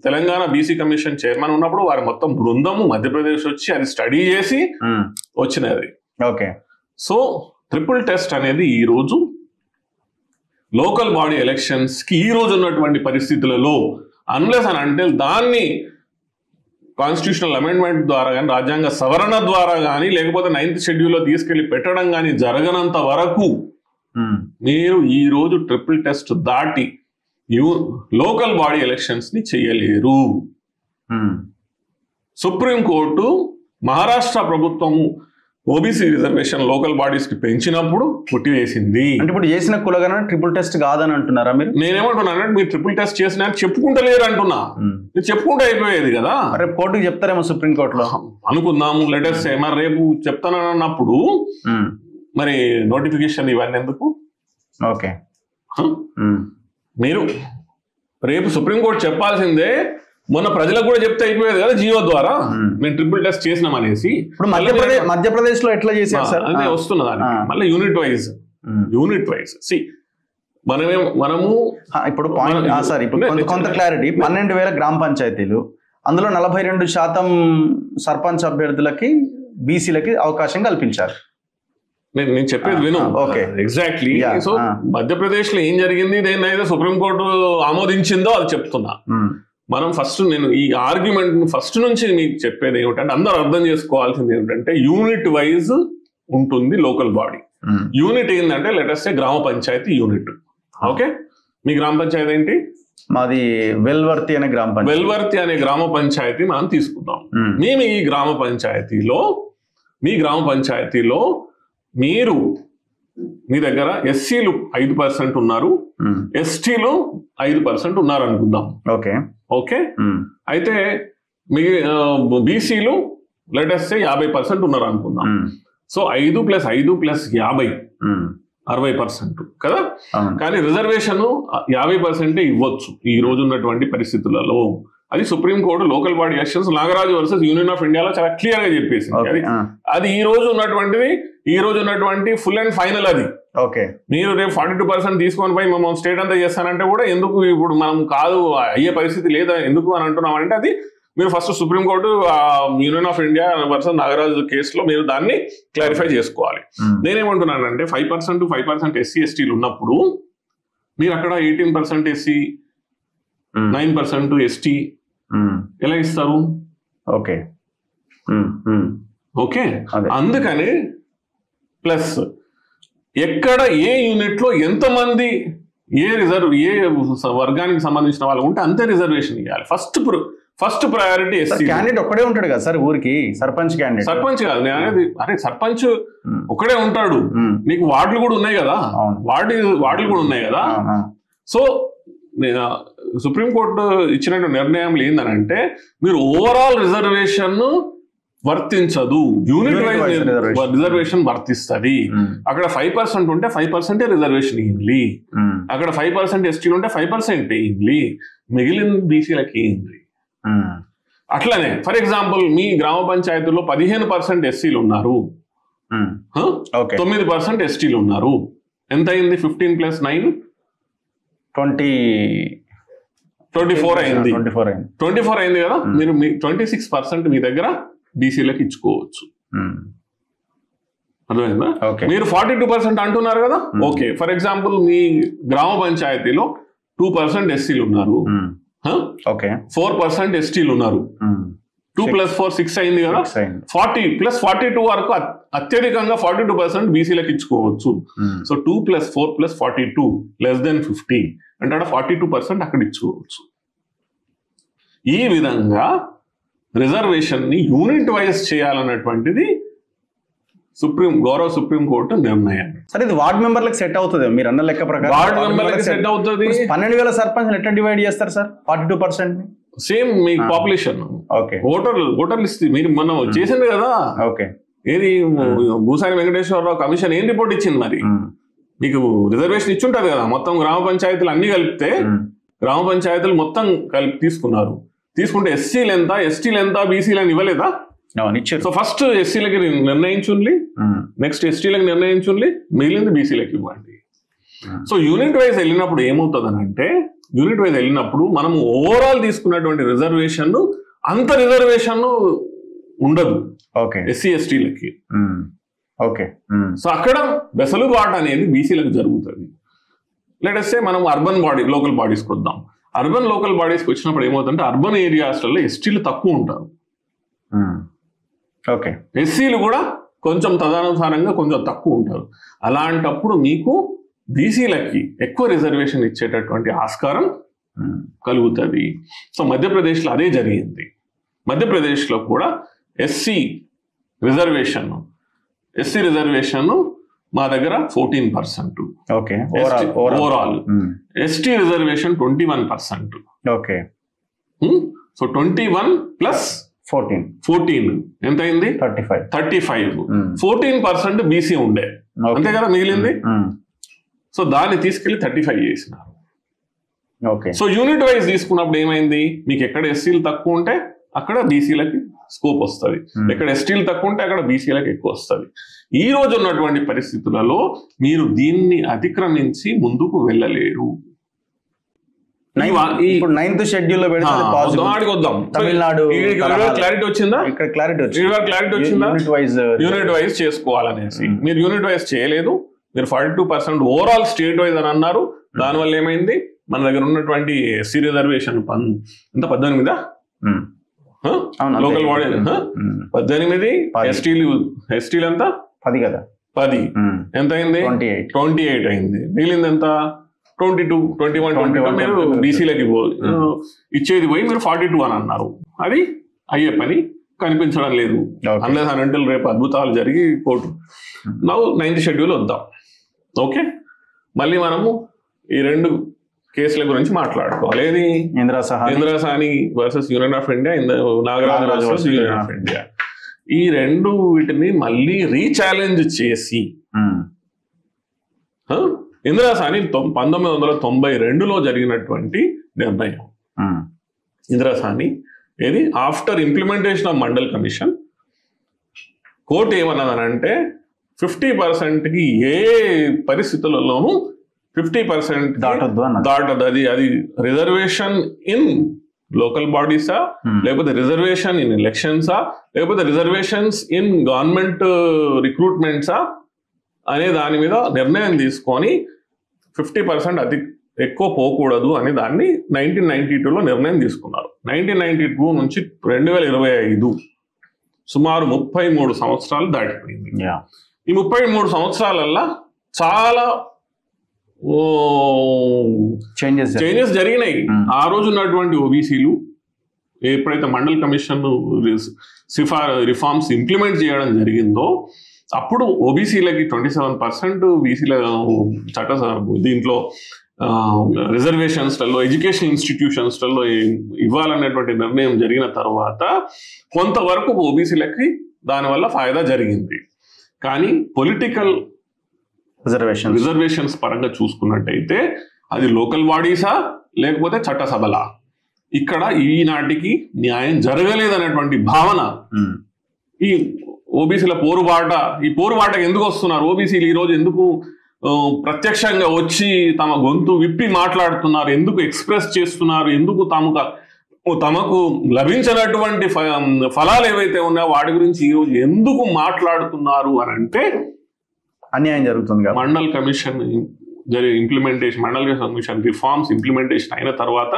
తెలంగాణ బీసీ కమిషన్ చైర్మన్ ఉన్నప్పుడు వారి మొత్తం బృందము మధ్యప్రదేశ్ వచ్చి అది స్టడీ చేసి వచ్చినది. సో ట్రిపుల్ టెస్ట్ అనేది ఈ రోజు లోకల్ బాడీ ఎలక్షన్స్ కి ఈ రోజు ఉన్నటువంటి పరిస్థితులలో అన్లెస్ అని అంటే దాన్ని కాన్స్టిట్యూషనల్ అమెండ్మెంట్ ద్వారా కానీ, రాజ్యాంగ సవరణ ద్వారా కానీ, లేకపోతే 9th షెడ్యూల్లో తీసుకెళ్లి పెట్టడం కానీ జరగనంత వరకు మీరు ఈ రోజు ట్రిపుల్ టెస్ట్ దాటి లోకల్ బాడీ ఎలక్షన్స్ ని చేయలేరు. సుప్రీంకోర్టు మహారాష్ట్ర ప్రభుత్వము ఓబీసీ రిజర్వేషన్ లోకల్ బాడీస్ కి పెంచినప్పుడు కొట్టివేసింది. అంటే ఇప్పుడు చేసిన కులగన ట్రిపుల్ టెస్ట్ కాదని అంటున్నారా మీరు? నేనేమంటున్నానంటే మీరు ట్రిపుల్ టెస్ట్ చేసిన చెప్పుకుంటలేరు అంటున్నా. మీరు చెప్పుకుంటే అయిపోయేది కదా. రేపు కోర్టుకి చెప్తారేమో సుప్రీంకోర్టులో అనుకుందాము. లెటర్స్ మరి రేపు చెప్తానన్నప్పుడు మరి నోటిఫికేషన్ ఇవన్నీ ఎందుకు? మీరు రేపు సుప్రీంకోర్టు చెప్పాల్సిందే. మొన్న ప్రజలకు కూడా చెప్తే అయిపోయేది కదా జియో ద్వారా మేము ట్రిపుల్ టెస్ట్ చేసినాం అనేసి. ఇప్పుడు మధ్యప్రదేశ్ లో ఎట్లా చేశారు సార్? అదే వస్తున్నది మళ్ళీ యూనిట్ వైజ్ సి మనము ఇప్పుడు పాయింట్ సార్ ఇప్పుడు కొంత క్లారిటీ. 12,000 గ్రామ పంచాయతీలు, అందులో 42% సర్పంచ్ అభ్యర్థులకి బీసీలకి అవకాశం కల్పించారు. నేను చెప్పేది విను. ఎగ్జాక్ట్లీ. సో మధ్యప్రదేశ్ లో ఏం జరిగింది, దేన్నైతే సుప్రీంకోర్టు ఆమోదించిందో అది చెప్తున్నా. మనం ఫస్ట్ నేను ఈ ఆర్గ్యుమెంట్ ఫస్ట్ నుంచి మీకు చెప్పేది ఏమిటంటే అందరూ అర్థం చేసుకోవాల్సింది ఏమిటంటే యూనిట్ వైజ్ ఉంటుంది లోకల్ బాడీ. యూనిట్ ఏంటంటే లెటెస్ట్ గ్రామ పంచాయతీ యూనిట్. ఓకే, మీ గ్రామ పంచాయతీ ఏంటి? మాది వెల్వర్తి అనే గ్రామ పంచాయతీ మనం తీసుకుందాం. మేము ఈ గ్రామ పంచాయతీలో మీరు మీ దగ్గర ఎస్సీలు 5% ఉన్నారు, ఎస్టీలు 5% ఉన్నారు అనుకుందాం. ఓకే అయితే మీ బీసీలు లెటెస్ట్ 50% ఉన్నారు అనుకుందాం. సో 5 + 5 + 50 60% కదా. కానీ రిజర్వేషన్ 50% ఇవ్వచ్చు ఈ రోజు ఉన్నటువంటి పరిస్థితులలో. అది supreme court local body elections Nagaraju versus union of ఇండియాలో చాలా క్లియర్ గా చెప్పేసింది. అది ఈ రోజు ఉన్నటువంటి ఫుల్ అండ్ ఫైనల్. అది మీరు రేపు 42% తీసుకొని పోయి మేము స్టేట్ అంతా చేస్తానంటే కూడా ఎందుకు ఇప్పుడు మనం కాదు అయ్యే పరిస్థితి లేదా ఎందుకు అని అంటున్నామంటే అది మీరు first supreme court union of India versus Nagaraju కేసులో మీరు దాన్ని క్లారిఫై చేసుకోవాలి. నేనేమంటున్నానంటే 5% ఎస్సీ ఎస్టీలు ఉన్నప్పుడు మీరు అక్కడ 18% ఎస్సీ 9% ఎస్టీ ఎలా ఇస్తారు? ఓకే అందుకని ప్లస్ ఎక్కడ ఏ యూనిట్ లో ఎంతమంది ఏ వర్గానికి సంబంధించిన వాళ్ళు ఉంటే అంతే రిజర్వేషన్ ఇవ్వాలి. First priority SC. క్యాండిడేట్ ఒక్కడే ఉంటాడు కదా సార్ ఊరికి? సర్పంచ్ కాదు నేను అనేది. అరే సర్పంచ్ ఒక్కడే ఉంటాడు, నీకు వార్డులు కూడా ఉన్నాయి కదా. వార్డులు కూడా ఉన్నాయి కదా. సో సుప్రీంకోర్టు ఇచ్చిన నిర్ణయంలో ఏంటంటే మీరు ఓవరాల్ రిజర్వేషన్ వర్తించదు, యూనిట్ వైజ్ రిజర్వేషన్ వర్తిస్తుంది. అక్కడ 5% ఉంటే 5% రిజర్వేషన్ ఇవ్వాలి, అక్కడ 5% ఎస్టీలు ఉంటే 5% ఇవ్వాలి, మిగిలిన బీసీలకి ఏంటి? అట్లనే ఫర్ ఎగ్జాంపుల్ మీ గ్రామ పంచాయతీలో 15% ఎస్సీలు ఉన్నారు, 9% ఎస్టీలు ఉన్నారు. ఎంత అయింది? 15 + 9 24 అయింది. 24 అయింది కదా. మీరు 26% మీ దగ్గర బీసీలకు ఇచ్చుకోవచ్చు. అర్థమైందా? మీరు 42% అంటున్నారు కదా. ఓకే ఫర్ ఎగ్జాంపుల్ మీ గ్రామ పంచాయతీలో 2% ఎస్సీలు ఉన్నారు, 4% ఎస్టీలు ఉన్నారు. 2 + 4 6 అయింది కదా. 40 + 42 వరకు అత్యధికంగా 42% బీసీలకు ఇచ్చుకోవచ్చు. సో 2 + 4 + 42 <50 అంటే 42% అక్కడ ఇచ్చుకోవచ్చు. ఈ విధంగా రిజర్వేషన్ ని యూనిట్ వైజ్ చేయాలన్నటువంటిది గౌరవ సుప్రీంకోర్టు నిర్ణయం. సరే, ఇది వార్డ్ మెంబర్లకు సెట్ అవుతుంది మీరు అన్న లెక్క ప్రకారం? వార్డ్ మెంబర్లకి సెట్ అవుతుంది. 12,000 సర్పంచ్ ఎట్లా డివైడ్ చేస్తారు సార్ 42%? సేమ్ మీ పాపులేషన్ ఓటర్ లిస్ట్ మీరు మనం చేసింది కదా. ఓకే, ఏది భూసాని వెంకటేశ్వరరావు కమిషన్ ఏం రిపోర్ట్ ఇచ్చింది? మరి మీకు రిజర్వేషన్ ఇచ్చి ఉంటుంది కదా. మొత్తం గ్రామ పంచాయతీలు అన్ని కలిపితే గ్రామ పంచాయతీలు మొత్తం కలిపి తీసుకుంటే ఎస్సీలు ఎంత, ఎస్టీలు ఎంత, బీసీలు అని ఇవ్వలేదా? సో ఫస్ట్ ఎస్సీలకి నిర్ణయించుండి, నెక్స్ట్ ఎస్టీలకు నిర్ణయించుండి, మిగిలింది బీసీలకి ఇవ్వండి. సో యూనిట్ వైజ్ వెళ్ళినప్పుడు ఏమవుతుంది అంటే, యూనిట్ వైజ్ వెళ్ళినప్పుడు మనము ఓవరాల్ తీసుకున్నటువంటి రిజర్వేషన్ అంత రిజర్వేషన్ ఉండదు ఎస్సీ ఎస్టీలకి. సో అక్కడ వెసులుబాటు అనేది బీసీలకు జరుగుతుంది. లేటెస్ట్ మనం అర్బన్ లోకల్ బాడీస్కి వద్దాం. అర్బన్ లోకల్ బాడీస్కి వచ్చినప్పుడు ఏమవుతుందంటే, అర్బన్ ఏరియాస్లలో ఎస్టీలు తక్కువ ఉంటారు, ఎస్సీలు కూడా కొంచెం తదనుసారంగా కొంచెం తక్కువ ఉంటారు. అలాంటప్పుడు మీకు బీసీలకి ఎక్కువ రిజర్వేషన్ ఇచ్చేటటువంటి ఆస్కారం కలుగుతుంది. సో మధ్యప్రదేశ్లో అదే జరిగింది. మధ్యప్రదేశ్లో కూడా ఎస్సీ రిజర్వేషన్ మా దగ్గర 14%. Overall ST reservation 21%. So 21 plus 14 ఎంత అయింది? 35. 14% బీసీ ఉండే, అంతే కదా మిగిలింది. సో దాన్ని తీసుకెళ్లి 35 చేసినారు. సో యూనిట్ వైజ్ తీసుకున్నప్పుడు ఏమైంది? మీకు ఎక్కడ ఎస్సీలు తక్కువ ఉంటే అక్కడ బీసీలకి స్కోప్ వస్తుంది, ఎక్కడ ఎస్టీలు తక్కువ ఉంటే అక్కడ బీసీలకు ఎక్కువ వస్తుంది. ఈ రోజు ఉన్నటువంటి పరిస్థితులలో మీరు దీన్ని అతిక్రమించి ముందుకు వెళ్ళలేరు. ఇప్పుడు 9th షెడ్యూల్ లో తమిళనాడు క్లారిటీ వచ్చిందా? యూనిట్ వైజ్ చేసుకోవాలనేసి మీరు యూనిట్ వైజ్ చేయలేదు. మీరు 42% ఓవరాల్ స్టేట్ వైజ్ అని అన్నారు. దానివల్ల ఏమైంది? మన దగ్గర ఉన్నటువంటి ఎస్సీ రిజర్వేషన్ ఎంత 18 లోకల్ బాడీ 18, ఎస్టీలు ఎంత 10 ఎంత అయింది? 28 అయింది. మిగిలింది ఎంత? 22, 21 మీరు బీసీలకి ఇచ్చేది పోయి మీరు 42 అని అన్నారు. అది అయ్యే పని కనిపించడం లేదు. అన్లెస్ అంటే రేపు అద్భుతాలు జరిగి కోర్టు. నౌ 9th షెడ్యూల్ వద్దాం. ఓకే, మళ్ళీ మనము ఈ 2 కేసుల గురించి మాట్లాడుకోవాలి. ఏది? Indira Sawhney versus union of India, Nagaraju versus union of India. ఈ 2 వీటిని మళ్ళీ రీఛాలెంజ్ చేసి ఇందిరాసాని 1992లో జరిగినటువంటి నిర్ణయం. ఇందిరాసాని ఏది? After implementation of Mandal commission court ఏమన్నదనంటే 50%కి ఏ పరిస్థితులలోనూ 50% దాటదు. అది రిజర్వేషన్ ఇన్ లోకల్ బాడీసా, లేకపోతే రిజర్వేషన్ ఇన్ ఎలక్షన్సా, లేకపోతే రిజర్వేషన్స్ ఇన్ గవర్నమెంట్ రిక్రూట్మెంట్సా అనే దాని మీద నిర్ణయం తీసుకొని 50% అతి ఎక్కువ పోకూడదు అని దాన్ని 1992లో నిర్ణయం తీసుకున్నారు. 1992 నుంచి 2025 సుమారు 33 సంవత్సరాలు దాటిపోయింది. ఈ 33 సంవత్సరాలల్లో చాలా చేంజెస్ జరిగినాయి. ఆ రోజు ఉన్నటువంటి ఓబీసీలు ఎప్పుడైతే మండల్ కమిషన్ రిఫార్మ్స్ ఇంప్లిమెంట్ చేయడం జరిగిందో అప్పుడు ఓబీసీలకి 27%, బీసీల దీంట్లో రిజర్వేషన్స్లలో, ఎడ్యుకేషన్ ఇన్స్టిట్యూషన్స్లలో ఇవ్వాలనేటువంటి నిర్ణయం జరిగిన తర్వాత కొంతవరకు ఓబీసీలకి దానివల్ల ఫాయిదా జరిగింది. కానీ పొలిటికల్ రిజర్వేషన్స్ పరంగా చూసుకున్నట్టయితే అది లోకల్ బాడీసా లేకపోతే చట్టసభలా, ఇక్కడ ఈనాటికి న్యాయం జరగలేదనేటువంటి భావన ఈ ఓబీసీల పోరుబాటకు ఎందుకు వస్తున్నారు? ఓబీసీలు ఈరోజు ఎందుకు ప్రత్యక్షంగా వచ్చి తమ గొంతు విప్పి మాట్లాడుతున్నారు? ఎందుకు ఎక్స్ప్రెస్ చేస్తున్నారు? ఎందుకు తమకు లభించినటువంటి ఫలాలు ఏవైతే ఉన్నాయో వాటి గురించి ఈరోజు ఎందుకు మాట్లాడుతున్నారు అని అంటే అన్యాయం జరుగుతుంది. Mandal commission mandal commission reforms implementation అయిన తర్వాత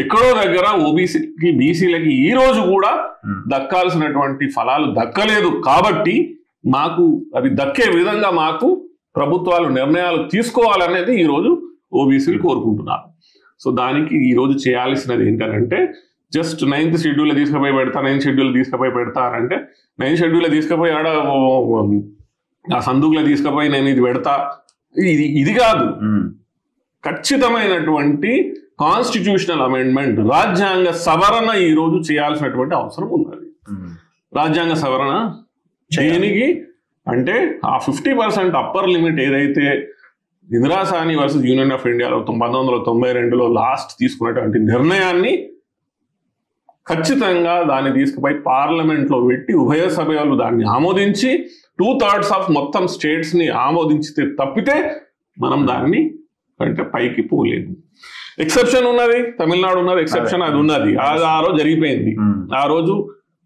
ఎక్కడో దగ్గర ఓబీసీకి, బీసీలకి ఈ రోజు కూడా దక్కాల్సినటువంటి ఫలాలు దక్కలేదు. కాబట్టి మాకు అవి దక్కే విధంగా మాకు ప్రభుత్వాలు నిర్ణయాలు తీసుకోవాలనేది ఈ రోజు ఓబీసీలు కోరుకుంటున్నారు. సో దానికి ఈ రోజు చేయాల్సినది ఏంటంటే జస్ట్ 9th షెడ్యూల్ తీసుకుపోయి పెడతా, 9th షెడ్యూల్ తీసుకుపోయి పెడతా అంటే 9th షెడ్యూల్ తీసుకుపోయి ఆడ ఆ సందుకులో తీసుకుపోయి నేను ఇది పెడతా, ఇది కాదు. ఖచ్చితమైనటువంటి కాన్స్టిట్యూషనల్ అమెండ్మెంట్, రాజ్యాంగ సవరణ ఈ రోజు చేయాల్సినటువంటి అవసరం ఉన్నది. రాజ్యాంగ సవరణ దేనికి అంటే ఆ 50% అప్పర్ లిమిట్ ఏదైతే Indira Sawhney versus union of ఇండియాలో 1992లో లాస్ట్ తీసుకున్నటువంటి నిర్ణయాన్ని ఖచ్చితంగా దాన్ని తీసుకుపోయి పార్లమెంట్లో పెట్టి ఉభయ సభలు దాన్ని ఆమోదించి 2/3 మొత్తం స్టేట్స్ ని ఆమోదించితే తప్పితే మనం దాన్ని అంటే పైకి పోలేదు. ఎక్సెప్షన్ ఉన్నది, తమిళనాడు ఉన్నది, ఎక్సెప్షన్ అది ఉన్నది, అది ఆ రోజు జరిగిపోయింది. ఆ రోజు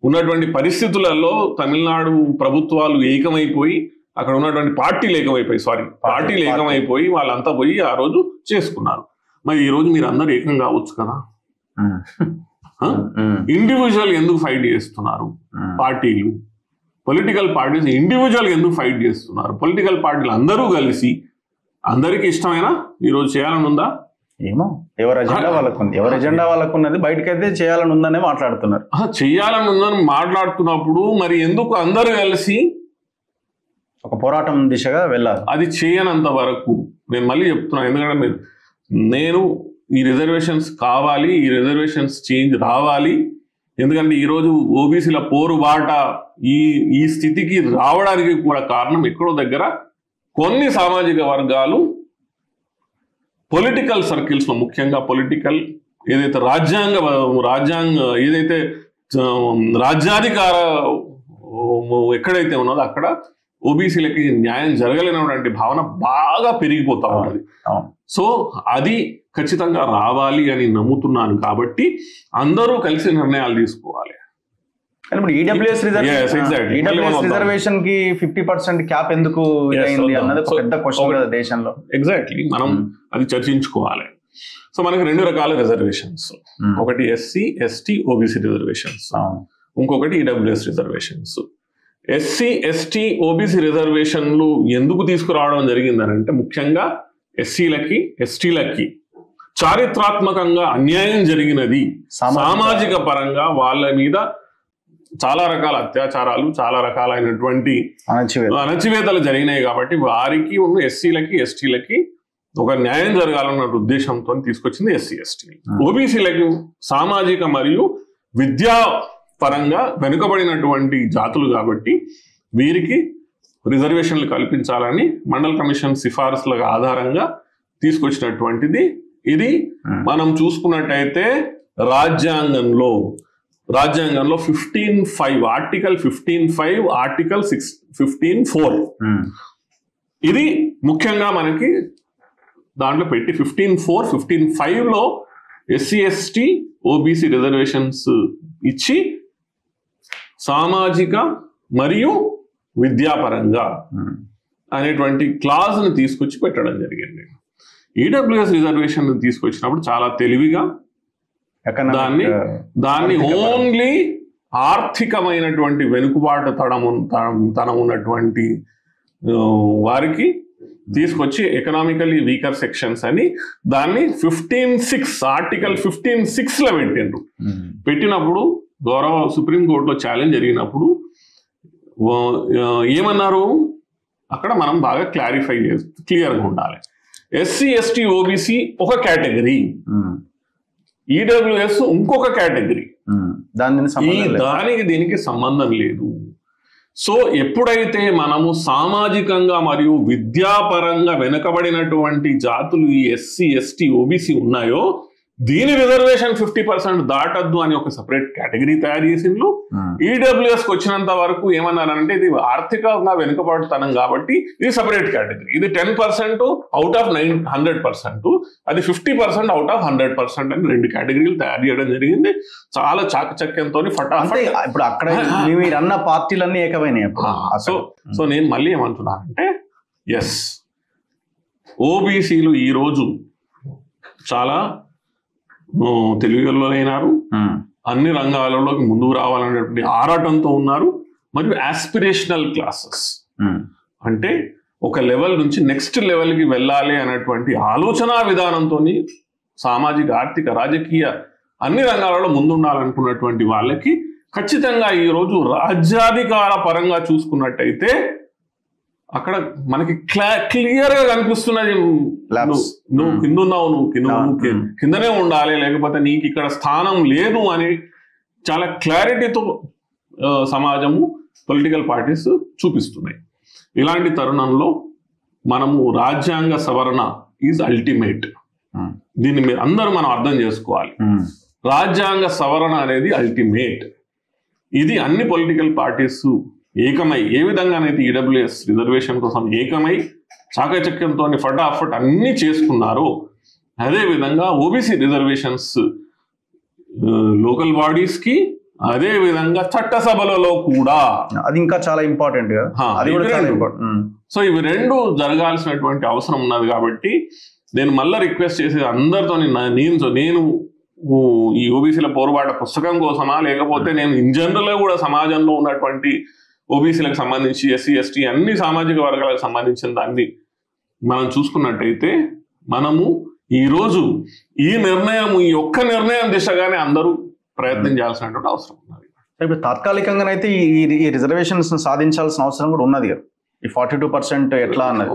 ఉన్నటువంటి పరిస్థితులలో తమిళనాడు ప్రభుత్వాలు ఏకమైపోయి, అక్కడ ఉన్నటువంటి పార్టీలు ఏకమైపోయి వాళ్ళంతా పోయి ఆ రోజు చేసుకున్నారు. మరి ఈ రోజు మీరు అందరు ఏకం కావచ్చు కదా. ఇండివిజువల్ ఎందుకు ఫైట్ చేస్తున్నారు పార్టీలు? పొలిటికల్ పార్టీస్ ఇండివిజువల్ ఎందుకు ఫైట్ చేస్తున్నారు? పొలిటికల్ పార్టీలు అందరూ కలిసి అందరికి ఇష్టమైన ఈరోజు చేయాలని ఉందా? ఏమో ఎవరి ఎజెండా వాళ్ళకున్నది, బయటకైతే చేయాలని ఉందనే మాట్లాడుతున్నారు. చేయాలని ఉందని మాట్లాడుతున్నప్పుడు మరి ఎందుకు అందరూ కలిసి ఒక పోరాటం దిశగా వెళ్ళాలి? అది చేయనంత వరకు నేను మళ్ళీ చెప్తున్నాను, ఎందుకంటే నేను ఈ రిజర్వేషన్స్ కావాలి, ఈ రిజర్వేషన్స్ చేంజ్ రావాలి. ఎందుకంటే ఈరోజు ఓబీసీల పోరుబాట ఈ స్థితికి రావడానికి కూడా కారణం ఎక్కడో దగ్గర కొన్ని సామాజిక వర్గాలు పొలిటికల్ సర్కిల్స్ లో, ముఖ్యంగా పొలిటికల్ ఏదైతే ఏదైతే రాజ్యాధికార ఎక్కడైతే ఉన్నదో అక్కడ ఓబీసీలకి న్యాయం జరగలేనటువంటి భావన బాగా పెరిగిపోతా ఉన్నది. సో అది ఖచ్చితంగా రావాలి అని నమ్ముతున్నాను. కాబట్టి అందరూ కలిసి నిర్ణయాలు తీసుకోవాలి. ఈడబ్ల్యూఎస్ రిజర్వేషన్ కి 50% క్యాప్ ఎందుకు అన్నది పెద్ద క్వశ్చన్ కదా దేశంలో. ఎగ్జాక్ట్లీ మనం అది చర్చించుకోవాలి. సో మనకి 2 రకాల రిజర్వేషన్స్, ఒకటి ఎస్సీ ఎస్టీ ఓబీసీ రిజర్వేషన్స్, ఇంకొకటి EWS reservations. SC ST OBC రిజర్వేషన్లు ఎందుకు తీసుకురావడం జరిగిందనంటే ముఖ్యంగా ఎస్సీలకి ఎస్టీలకి చారిత్రాత్మకంగా అన్యాయం జరిగినది, సామాజిక పరంగా వాళ్ళ మీద చాలా రకాల అత్యాచారాలు, చాలా రకాలైనటువంటి అణచివేతలు జరిగినాయి. కాబట్టి వారికి ఉన్న ఎస్సీలకి ఎస్టీలకి ఒక న్యాయం జరగాలన్న ఉద్దేశంతో తీసుకొచ్చింది ఎస్సీ ఎస్టీ. ఓబీసీలకు సామాజిక మరియు విద్యా పరంగా వెనుకబడినటువంటి జాతులు కాబట్టి వీరికి రిజర్వేషన్లు కల్పించాలని మండల్ కమిషన్ సిఫారసుల ఆధారంగా తీసుకొచ్చినటువంటిది. ఇది మనం చూసుకున్నట్టయితే రాజ్యాంగంలో 15(5) ఆర్టికల్ 15(5) ఆర్టికల్ 15(4) ఇది ముఖ్యంగా మనకి దాంట్లో పెట్టి 15(4) 15(5)లో ఎస్సీ ఎస్టీ ఓబీసీ రిజర్వేషన్స్ ఇచ్చి సామాజిక మరియు విద్యాపరంగా అనేటువంటి క్లాజ్ని తీసుకొచ్చి పెట్టడం జరిగింది. ఈడబ్ల్యూఎస్ రిజర్వేషన్ తీసుకొచ్చినప్పుడు చాలా తెలివిగా దాన్ని ఓన్లీ ఆర్థికమైనటువంటి వెనుకబాటు తనం ఉన్నటువంటి వారికి తీసుకొచ్చి ఎకనామికల్లీ వీకర్ సెక్షన్స్ అని దాన్ని 15(6) ఆర్టికల్ 15(6)లో పెట్టిండ్రు. పెట్టినప్పుడు గౌరవ సుప్రీంకోర్టులో ఛాలెంజ్ జరిగినప్పుడు ఏమన్నారు, అక్కడ మనం బాగా క్లియర్గా ఉండాలి. ఎస్సీ ఎస్టీ ఓబీసీ ఒక కేటగిరీ, ఈడబ్ల్యూఎస్ ఇంకొక కేటగిరీ, దానికి దీనికి సంబంధం లేదు. సో ఎప్పుడైతే మనము సామాజికంగా మరియు విద్యాపరంగా వెనుకబడినటువంటి జాతులు ఈ ఎస్సీ ఎస్టీ ఓబీసీ ఉన్నాయో దీని రిజర్వేషన్ 50% దాటద్దు అని ఒక సెపరేట్ కేటగిరీ తయారు చేసిండ్రు. ఈడబ్ల్యూఎస్ కి వచ్చినంత వరకు ఏమన్నారంటే ఇది ఆర్థికంగా వెనుకబడుతనం కాబట్టి ఇది సెపరేట్ కేటగిరీ, ఇది 10% అవుట్ ఆఫ్ 100%, అది 50% అవుట్ ఆఫ్ 100% అని 2 కేటగిరీలు తయారు చేయడం జరిగింది. చాలా చాకచక్యంతో ఫటాఫట్. ఇప్పుడు అక్కడ మీరు అన్న పార్టీలన్నీ ఏకమైనాయి. సో నేను మళ్ళీ ఏమంటున్నానంటే ఎస్, ఓబీసీలు ఈ రోజు చాలా తెలివిగలైనారు, అన్ని రంగాలలోకి ముందుకు రావాలనేటువంటి ఆరాటంతో ఉన్నారు. మరియు ఆస్పిరేషనల్ క్లాసెస్ అంటే ఒక లెవెల్ నుంచి నెక్స్ట్ లెవెల్కి వెళ్ళాలి అనేటువంటి ఆలోచన విధానంతో సామాజిక ఆర్థిక రాజకీయ అన్ని రంగాలలో ముందుండాలనుకున్నటువంటి వాళ్ళకి ఖచ్చితంగా ఈరోజు రాజ్యాధికార పరంగా చూసుకున్నట్టయితే అక్కడ మనకి క్లియర్ గా కనిపిస్తున్నది, నువ్వు కింద ఉన్నావు, నువ్వు కిందనే ఉండాలి, లేకపోతే నీకు ఇక్కడ స్థానం లేదు అని చాలా క్లారిటీతో సమాజము, పొలిటికల్ పార్టీస్ చూపిస్తున్నాయి. ఇలాంటి తరుణంలో మనము రాజ్యాంగ సవరణ ఈజ్ అల్టిమేట్. దీన్ని మీరు అందరూ మనం అర్థం చేసుకోవాలి. రాజ్యాంగ సవరణ అనేది అల్టిమేట్. ఇది అన్ని పొలిటికల్ పార్టీస్ ఏకమై ఏ విధంగానైతే ఈడబ్ల్యూఎస్ రిజర్వేషన్ కోసం ఏకమై చాకచక్యంతో ఫటాఫట్ అన్ని చేసుకున్నారు, అదే విధంగా ఓబీసీ రిజర్వేషన్స్ లోకల్ బాడీస్ కి, అదే విధంగా చట్టసభలలో కూడా, అది ఇంకా చాలా ఇంపార్టెంట్ కదా. సో ఇవి రెండు జరగాల్సినటువంటి అవసరం ఉన్నది. కాబట్టి నేను మళ్ళీ రిక్వెస్ట్ చేసేది అందరితో, నేను ఈ ఓబీసీల పోరుబాట పుస్తకం కోసమా, లేకపోతే నేను ఇన్ జనరల్ కూడా సమాజంలో ఉన్నటువంటి ఓబీసీలకు సంబంధించి ఎస్సీ ఎస్టీ అన్ని సామాజిక వర్గాలకు సంబంధించిన దాన్ని మనం చూసుకున్నట్టయితే మనము ఈరోజు ఈ ఒక్క నిర్ణయం దిశగానే అందరూ ప్రయత్నం చేయాల్సినటువంటి అవసరం ఉన్నది. ఇప్పుడు తాత్కాలికంగానైతే ఈ రిజర్వేషన్స్ సాధించాల్సిన అవసరం కూడా ఉన్నది కదా. ఈ 42% ఎట్లా అన్నది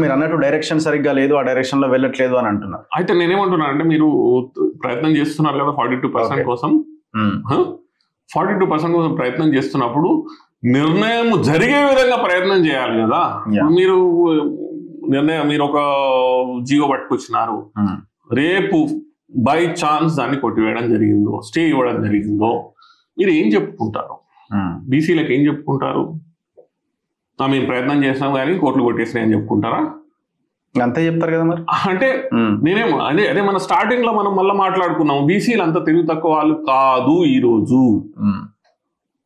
మీరు అన్నట్టు డైరెక్షన్ సరిగ్గా లేదు, ఆ డైరెక్షన్ లో వెళ్ళట్లేదు అని అంటున్నారు. అయితే నేనేమంటున్నా అంటే, మీరు ప్రయత్నం చేస్తున్నారు కదా 42% కోసం, 42% కోసం ప్రయత్నం చేస్తున్నప్పుడు నిర్ణయం జరిగే విధంగా ప్రయత్నం చేయాలి కదా. మీరు ఒక జియో పట్టుకొచ్చినారు, రేపు బై ఛాన్స్ దాన్ని కొట్టివేయడం జరిగిందో, స్టే ఇవ్వడం జరిగిందో, మీరు ఏం చెప్పుకుంటారు? బీసీలకు ఏం చెప్పుకుంటారు? మేము ప్రయత్నం చేసినాం కానీ కోట్లు కొట్టేసినాయి అని చెప్పుకుంటారా? అంతే చెప్తారు కదా మరి. అంటే నేనేమో అదే మన స్టార్టింగ్ లో మనం మళ్ళీ మాట్లాడుకున్నాం, బీసీలు అంత తెలివి తక్కువ వాళ్ళు కాదు. ఈరోజు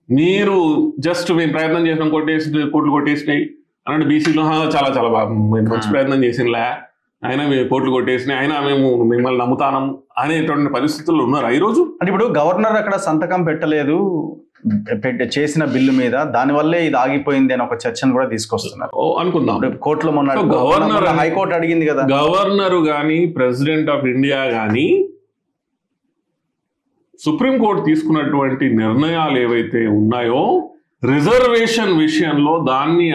మీరు జస్ట్ మేము ప్రయత్నం చేసినాం, కోట్లు కొట్టేసినాయి అన్నట్టు బీసీలో చాలా చాలా బాగా మంచి ప్రయత్నం చేసినలే, అయినా మేము కోట్లు కొట్టేసినాయి, అయినా మేము మిమ్మల్ని నమ్ముతానం అనేటువంటి పరిస్థితుల్లో ఉన్నారు ఈరోజు. అంటే ఇప్పుడు గవర్నర్ అక్కడ సంతకం పెట్టలేదు చేసిన బిల్లు మీద, దానివల్లే ఇది ఆగిపోయింది అని ఒక చర్చను కూడా తీసుకొస్తున్నారు అనుకుందాం. కోర్టులో మొన్న గవర్నర్ హైకోర్టు అడిగింది కదా, గవర్నర్ గాని ప్రెసిడెంట్ ఆఫ్ ఇండియా గాని సుప్రీంకోర్టు తీసుకున్నటువంటి నిర్ణయాలు ఏవైతే ఉన్నాయో రిజర్వేషన్ విషయంలో దాన్ని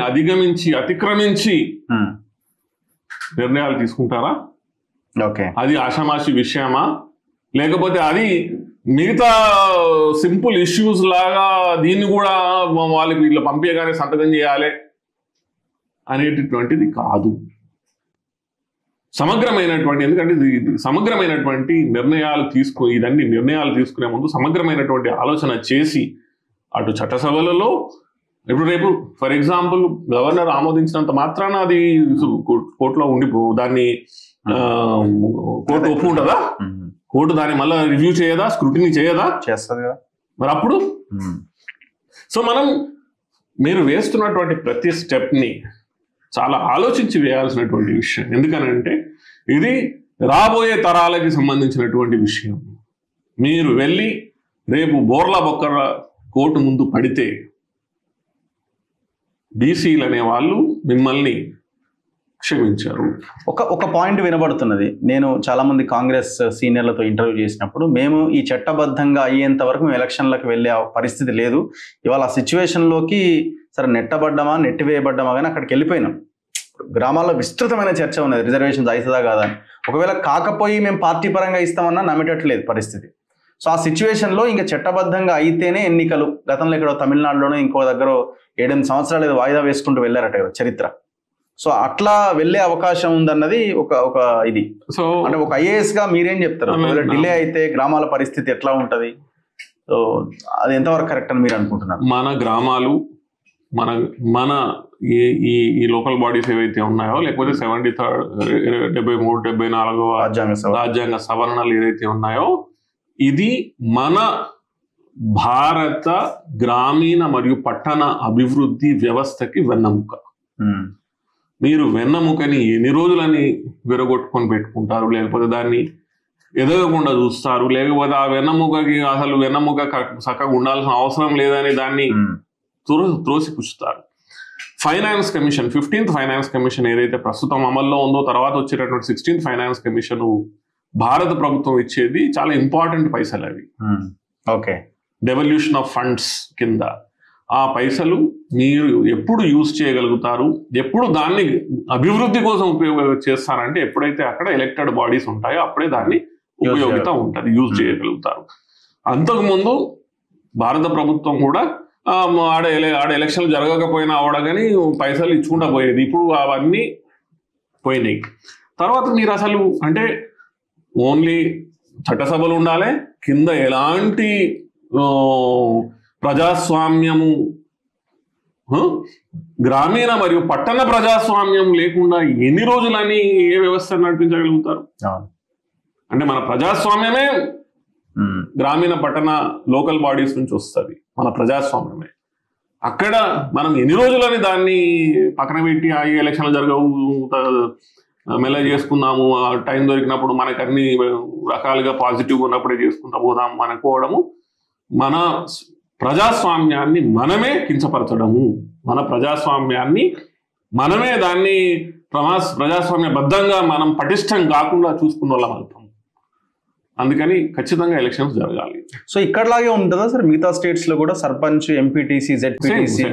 అతిక్రమించి నిర్ణయాలు తీసుకుంటారా? ఓకే, అది ఆషామాషి విషయమా? లేకపోతే అది మిగతా సింపుల్ ఇష్యూస్ లాగా దీన్ని కూడా వాళ్ళకి వీళ్ళు పంపించగానే సంతకం చేయాలి అనేటటువంటిది కాదు. సమగ్రమైనటువంటి, ఎందుకంటే సమగ్రమైనటువంటి నిర్ణయాలు నిర్ణయాలు తీసుకునే ముందు సమగ్రమైనటువంటి ఆలోచన చేసి అటు చట్టసభలలో, ఇప్పుడు రేపు ఫర్ ఎగ్జాంపుల్ గవర్నర్ ఆమోదించినంత మాత్రాన అది కోర్టులో దాన్ని కోర్టు ఒప్పుకుంటుందా? కోర్టు దాన్ని మళ్ళీ రివ్యూ చేయదా, స్క్రూటినీ చేయదా? చేస్తుంది కదా. మరి అప్పుడు సో మీరు వేస్తున్నటువంటి ప్రతి స్టెప్ని చాలా ఆలోచించి వేయాల్సినటువంటి విషయం. ఎందుకనంటే ఇది రాబోయే తరాలకి సంబంధించినటువంటి విషయం. మీరు వెళ్ళి రేపు బోర్లా బొక్కర కోర్టు ముందు పడితే బీసీలు అనే వాళ్ళు మిమ్మల్ని క్షమించారు. ఒక పాయింట్ వినబడుతున్నది. నేను చాలా మంది కాంగ్రెస్ సీనియర్లతో ఇంటర్వ్యూ చేసినప్పుడు, మేము ఈ చట్టబద్ధంగా అయ్యేంత వరకు మేము ఎలక్షన్లకు వెళ్ళే పరిస్థితి లేదు, ఇవాళ ఆ సిచ్యువేషన్లోకి సరే నెట్టివేయబడ్డామా కానీ అక్కడికి వెళ్ళిపోయినాం. గ్రామాల్లో విస్తృతమైన చర్చ ఉన్నది, రిజర్వేషన్స్ అవుతుందా కాదా అని. ఒకవేళ కాకపోయి మేము పార్టీ పరంగా ఇస్తామన్నా నమ్మేటట్లేదు పరిస్థితి. సో ఆ సిచ్యువేషన్లో ఇంకా చట్టబద్ధంగా అయితేనే ఎన్నికలు. గతంలో ఇక్కడ తమిళనాడులోనే ఇంకో దగ్గర 7-8 సంవత్సరాలు ఏదో వాయిదా వేసుకుంటూ వెళ్ళారట కదా చరిత్ర. సో అట్లా వెళ్ళే అవకాశం ఉందన్నది ఒక ఇది. సో అంటే ఒక ఐఏఎస్ గా మీరేం చెప్తారు? డిలే అయితే గ్రామాల పరిస్థితి ఎట్లా ఉంటది? సో అది ఎంతవరకు కరెక్ట్ అని మీరు అనుకుంటున్నారు? మన గ్రామాలు, మన ఈ లోకల్ బాడీస్ ఏవైతే ఉన్నాయో, లేకపోతే 73, 74 రాజ్యాంగ సవరణలు ఏదైతే ఉన్నాయో, ఇది మన భారత గ్రామీణ మరియు పట్టణ అభివృద్ధి వ్యవస్థకి వెన్నెముక. మీరు వెన్నెముకని ఎన్ని రోజులని విరగొట్టుకొని పెట్టుకుంటారు, లేకపోతే దాన్ని ఎదగకుండా చూస్తారు, లేకపోతే ఆ వెన్నెముకకి అసలు వెన్నెముక చక్కగా ఉండాల్సిన అవసరం లేదని దాన్ని త్రోసిపుచ్చుతారు. Finance commission, 15th finance commission ఏదైతే ప్రస్తుతం అమల్లో ఉందో, తర్వాత వచ్చేటటువంటి 16th ఫైనాన్స్ కమిషన్ భారత ప్రభుత్వం ఇచ్చేది చాలా ఇంపార్టెంట్ పైసలు అవి. ఓకే, డెవల్యూషన్ ఆఫ్ ఫండ్స్ కింద ఆ పైసలు మీరు ఎప్పుడు యూజ్ చేయగలుగుతారు, ఎప్పుడు దాన్ని అభివృద్ధి కోసం చేస్తారంటే ఎప్పుడైతే అక్కడ ఎలక్టెడ్ బాడీస్ ఉంటాయో అప్పుడే దాన్ని ఉపయోగిత ఉంటుంది, యూజ్ చేయగలుగుతారు. అంతకుముందు భారత ప్రభుత్వం కూడా ఆడ ఎలక్షన్లు జరగకపోయినా ఆవిడ కానీ పైసలు ఇచ్చుకుంటా పోయేది. ఇప్పుడు అవన్నీ పోయినాయి. తర్వాత మీరు అసలు అంటే ఓన్లీ చట్టసభలు ఉండాలి, కింద ఎలాంటి ప్రజాస్వామ్యము, గ్రామీణ మరియు పట్టణ ప్రజాస్వామ్యం లేకుండా ఎన్ని రోజులని ఏ వ్యవస్థ నడిపించగలుగుతారు? అంటే మన ప్రజాస్వామ్యమే గ్రామీణ పట్టణ లోకల్ బాడీస్ నుంచి వస్తుంది, మన ప్రజాస్వామ్యమే. అక్కడ మనం ఎన్ని రోజులని దాన్ని పక్కన పెట్టి ఆ ఎలక్షన్లు జరగవు, మెల్ల చేసుకుందాము, టైం దొరికినప్పుడు మనకు అన్ని రకాలుగా పాజిటివ్గా ఉన్నప్పుడే చేసుకుంటా పోదాం అనుకోవడము మన ప్రజాస్వామ్యాన్ని మనమే కించపరచడము, మన ప్రజాస్వామ్యాన్ని మనమే దాన్ని ప్రజాస్వామ్యబద్ధంగా మనం పటిష్టం కాకుండా చూసుకున్న వాళ్ళం అవుతాం. అందుకని ఖచ్చితంగా ఎలక్షన్స్ జరగాలి. సో ఇక్కడలాగే ఉంటుందా సార్ మిగతా స్టేట్స్ లో కూడా? Sarpanch, MPTC, ZPTC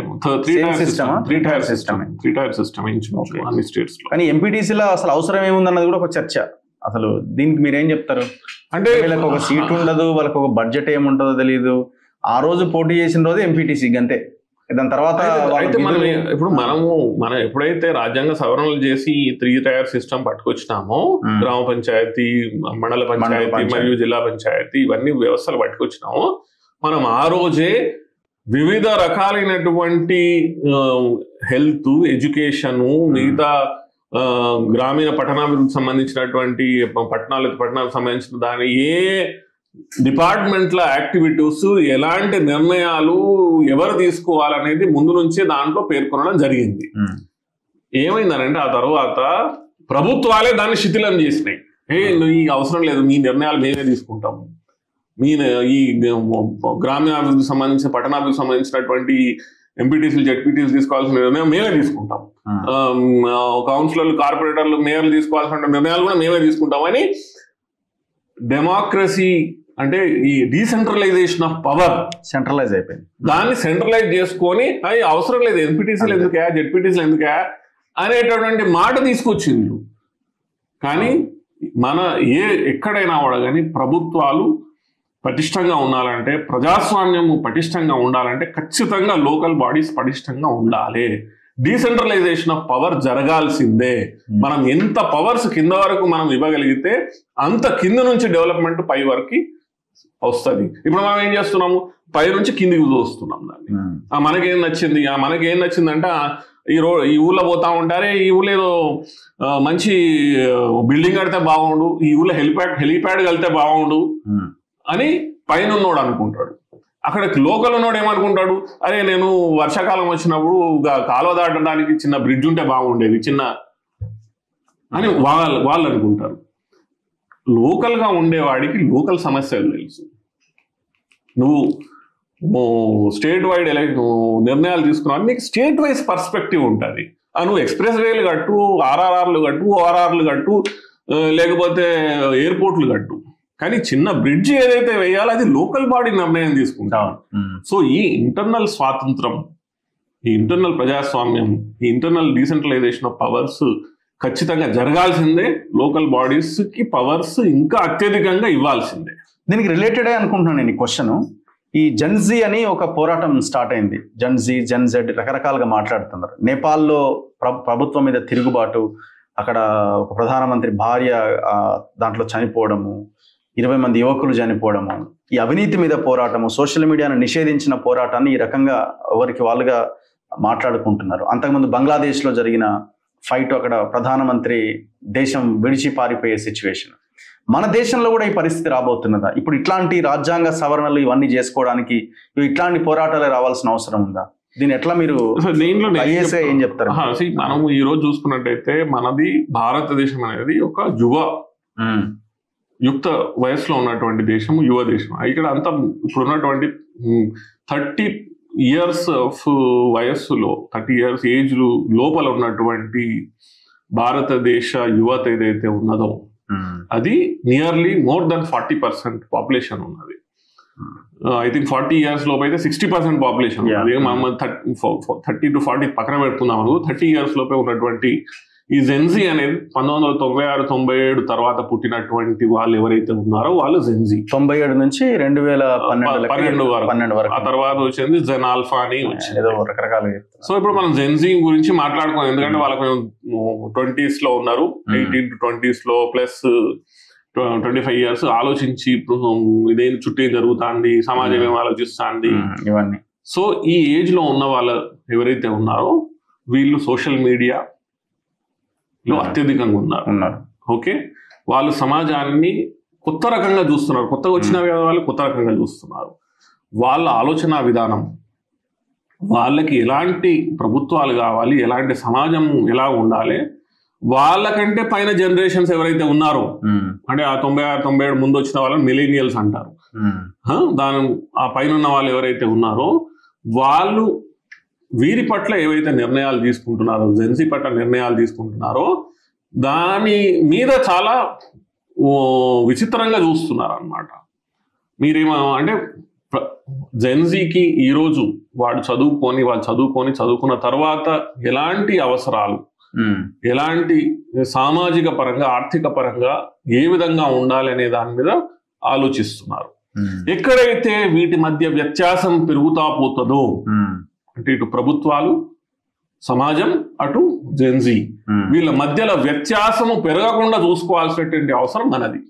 three tier system అన్ని స్టేట్స్ లో. కానీ ఎంపీటీసీలో అసలు అవసరం ఏముందన్నది కూడా ఒక చర్చ. అసలు దీనికి మీరేం చెప్తారు? అంటే వీళ్ళకి ఒక సీట్ ఉండదు, వాళ్ళకి ఒక బడ్జెట్ ఏముంటుందో తెలియదు. ఆ రోజు పోటీ చేసిన రోజు ఎంపీటీసీ అంతే. దాని తర్వాత ఇప్పుడు మనం ఎప్పుడైతే రాజ్యాంగ సవరణలు చేసి 3 టైర్ సిస్టమ్ పట్టుకొచ్చినామో, గ్రామ పంచాయతీ, మండల పంచాయతీ మరియు జిల్లా పంచాయతీ ఇవన్నీ వ్యవస్థలు పట్టుకొచ్చినామో, మనం ఆ రోజే వివిధ రకాలైనటువంటి హెల్త్, ఎడ్యుకేషన్, మిగతా గ్రామీణ పట్టణాభివృద్ధికి సంబంధించినటువంటి పట్టణాలకు సంబంధించిన దాని ఏ డిపార్ట్మెంట్ల యాక్టివిటీస్, ఎలాంటి నిర్ణయాలు ఎవరు తీసుకోవాలనేది ముందు నుంచే దాంట్లో పేర్కొనడం జరిగింది. ఏమైందనంటే ఆ తర్వాత ప్రభుత్వాలే దాన్ని శిథిలం చేసినాయి. ఈ అవసరం లేదు, మీ నిర్ణయాలు మేమే తీసుకుంటాము, మీ ఈ గ్రామీణాభివృద్ధికి సంబంధించిన పట్టణాభివృద్ధికి సంబంధించినటువంటి ఎంపీటీసీలు, జెడ్పీటీసీలు తీసుకోవాల్సిన నిర్ణయం మేమే తీసుకుంటాం, కౌన్సిలర్లు, కార్పొరేటర్లు, మేయర్లు తీసుకోవాల్సిన నిర్ణయాలు కూడా మేమే తీసుకుంటామని డెమోక్రసీ అంటే ఈ డీసెంట్రలైజేషన్ ఆఫ్ పవర్ సెంట్రలైజ్ అయిపోయింది. దాన్ని సెంట్రలైజ్ చేసుకొని అవి అవసరం లేదు, ఎంపీటీసీలు ఎందుకే, జెడ్పీటీసీలు ఎందుకే అనేటటువంటి మాట తీసుకొచ్చింది. కానీ ఎక్కడైనా కూడా కానీ ప్రభుత్వాలు పటిష్టంగా ఉండాలంటే, ప్రజాస్వామ్యము పటిష్టంగా ఉండాలంటే ఖచ్చితంగా లోకల్ బాడీస్ పటిష్టంగా ఉండాలి. డీసెంట్రలైజేషన్ ఆఫ్ పవర్ జరగాల్సిందే. మనం ఎంత పవర్స్ కింద వరకు మనం ఇవ్వగలిగితే అంత కింద నుంచి డెవలప్మెంట్ పై వరకు వస్తుంది. ఇప్పుడు మనం ఏం చేస్తున్నాము, పై నుంచి కిందికి చూస్తున్నాం దాన్ని. మనకేం నచ్చిందంటే ఈ ఊళ్ళో పోతా ఉంటారే, ఈ ఊళ్ళో ఏదో మంచి బిల్డింగ్ కడితే బాగుండు, ఈ ఊళ్ళో హెలిప్యాడ్ కలితే బాగుండు అని పైన ఉన్నోడు అనుకుంటాడు. అక్కడ లోకల్ ఉన్నోడు ఏమనుకుంటాడు, అరే నేను వర్షాకాలం వచ్చినప్పుడు కాలువ దాటడానికి చిన్న బ్రిడ్జ్ ఉంటే బాగుండేది చిన్న అని వాళ్ళు అనుకుంటారు. లోకల్గా ఉండేవాడికి లోకల్ సమస్యలు తెలుసు. నువ్వు స్టేట్ వైడ్ నిర్ణయాలు తీసుకున్నావు, నీకు స్టేట్ వైజ్ పర్స్పెక్టివ్ ఉంటుంది. నువ్వు ఎక్స్ప్రెస్ వేలు కట్టు, ఆర్ఆర్ఆర్లు కట్టు, ఓఆర్ఆర్లు కట్టు, లేకపోతే ఎయిర్పోర్ట్లు కట్టు, కానీ చిన్న బ్రిడ్జ్ ఏదైతే వేయాలో అది లోకల్ బాడీ నిర్ణయం తీసుకుంటాం. సో ఈ ఇంటర్నల్ స్వాతంత్రం, ఈ ఇంటర్నల్ ప్రజాస్వామ్యం, ఈ ఇంటర్నల్ డీసెంట్రలైజేషన్ ఆఫ్ పవర్స్ ఖచ్చితంగా జరగాల్సిందే. లోకల్ బాడీస్ కి పవర్స్ ఇంకా అత్యధికంగా ఇవ్వాల్సిందే. దీనికి రిలేటెడే అనుకుంటున్నాను నేను ఈ క్వశ్చన్. ఈ జెన్జీ అని ఒక పోరాటం స్టార్ట్ అయింది. జెన్జీ, జెన్జెడ్ రకరకాలుగా మాట్లాడుతున్నారు. నేపాల్లో ప్రభుత్వం మీద తిరుగుబాటు, అక్కడ ఒక ప్రధానమంత్రి భార్య దాంట్లో చనిపోవడము, 20 మంది యువకులు చనిపోవడము, ఈ అవినీతి మీద పోరాటము, సోషల్ మీడియాను నిషేధించిన పోరాటాన్ని ఈ రకంగా ఎవరికి వాళ్ళుగా మాట్లాడుకుంటున్నారు. అంతకుముందు బంగ్లాదేశ్లో జరిగిన ఫైట్, అక్కడ ప్రధానమంత్రి దేశం విడిచి పారిపోయే సిచ్యువేషన్. మన దేశంలో కూడా ఈ పరిస్థితి రాబోతున్నదా? ఇప్పుడు ఇట్లాంటి రాజ్యాంగ సవరణలు ఇవన్నీ చేసుకోవడానికి ఇట్లాంటి పోరాటాలే రావాల్సిన అవసరం ఉందా? దీన్ని ఎట్లా మీరు ఏం చెప్తారు? మనం ఈ రోజు చూసుకున్నట్టయితే మనది భారతదేశం అనేది ఒక యుక్త వయసులో ఉన్నటువంటి దేశం, యువ దేశం. ఇక్కడ అంతా ఇప్పుడు ఉన్నటువంటి 30 years ఆఫ్ వయస్సులో, 30 years ఏజ్ లోపల ఉన్నటువంటి భారతదేశ యువత ఏదైతే ఉన్నదో అది నియర్లీ మోర్ దెన్ 40% పాపులేషన్ ఉన్నది. ఐ థింక్ 40 years లోపు అయితే 60% పాపులేషన్. అదే మనం 30 to 40 పక్కన పెడుతున్నాం. 30 years లోపే ఉన్నటువంటి ఈ జెన్జీ అనేది 1996-97 తర్వాత పుట్టినటువంటి వాళ్ళు ఎవరైతే ఉన్నారో వాళ్ళు జెన్జీ. 97 నుంచి 2012 వరకు. ఆ తర్వాత వచ్చింది జెన్ ఆల్ఫా అని వచ్చింది. రకరకాలుగా. సో ఇప్పుడు మనం జెన్జీ గురించి మాట్లాడుకోవాలి, ఎందుకంటే వాళ్ళకి 20s లో ఉన్నారు, 18 to 20s లో ప్లస్ 25 years ఆలోచించి ఇదేం చుట్టూ జరుగుతుంది, సమాజం ఏం ఆలోచిస్తుంది ఇవన్నీ. సో ఈ ఏజ్ లో ఉన్న వాళ్ళు ఎవరైతే ఉన్నారో వీళ్ళు సోషల్ మీడియా లో అత్యధికంగా ఉన్నారు. ఓకే, వాళ్ళు సమాజాన్ని కొత్త రకంగా చూస్తున్నారు. కొత్తగా వచ్చినారు కదా వాళ్ళు, కొత్త రకంగా చూస్తున్నారు. వాళ్ళ ఆలోచన విధానం, వాళ్ళకి ఎలాంటి ప్రభుత్వాలు కావాలి, ఎలాంటి సమాజం ఎలా ఉండాలి, వాళ్ళకంటే పైన జనరేషన్స్ ఎవరైతే ఉన్నారో, అంటే ఆ 96-97 ముందు వచ్చిన వాళ్ళని మిలీనియల్స్ అంటారు. ఆ పైన ఉన్న వాళ్ళు ఎవరైతే ఉన్నారో వాళ్ళు వీరి పట్ల ఏవైతే నిర్ణయాలు తీసుకుంటున్నారో, జెన్జీ పట్ల నిర్ణయాలు తీసుకుంటున్నారో దాని మీద చాలా విచిత్రంగా చూస్తున్నారు అన్నమాట. మీరేమో అంటే జెన్జీకి ఈరోజు వాళ్ళు చదువుకున్న తర్వాత ఎలాంటి అవసరాలు, ఎలాంటి సామాజిక పరంగా, ఆర్థిక పరంగా ఏ విధంగా ఉండాలి అనే దాని మీద ఆలోచిస్తున్నారు. ఎక్కడైతే వీటి మధ్య వ్యత్యాసం పెరుగుతా పోతుందో, అంటే ఇటు ప్రభుత్వాలు, సమాజం, అటు జెన్జీ, వీళ్ళ మధ్యలో వ్యత్యాసము పెరగకుండా చూసుకోవాల్సినటువంటి అవసరం మనది.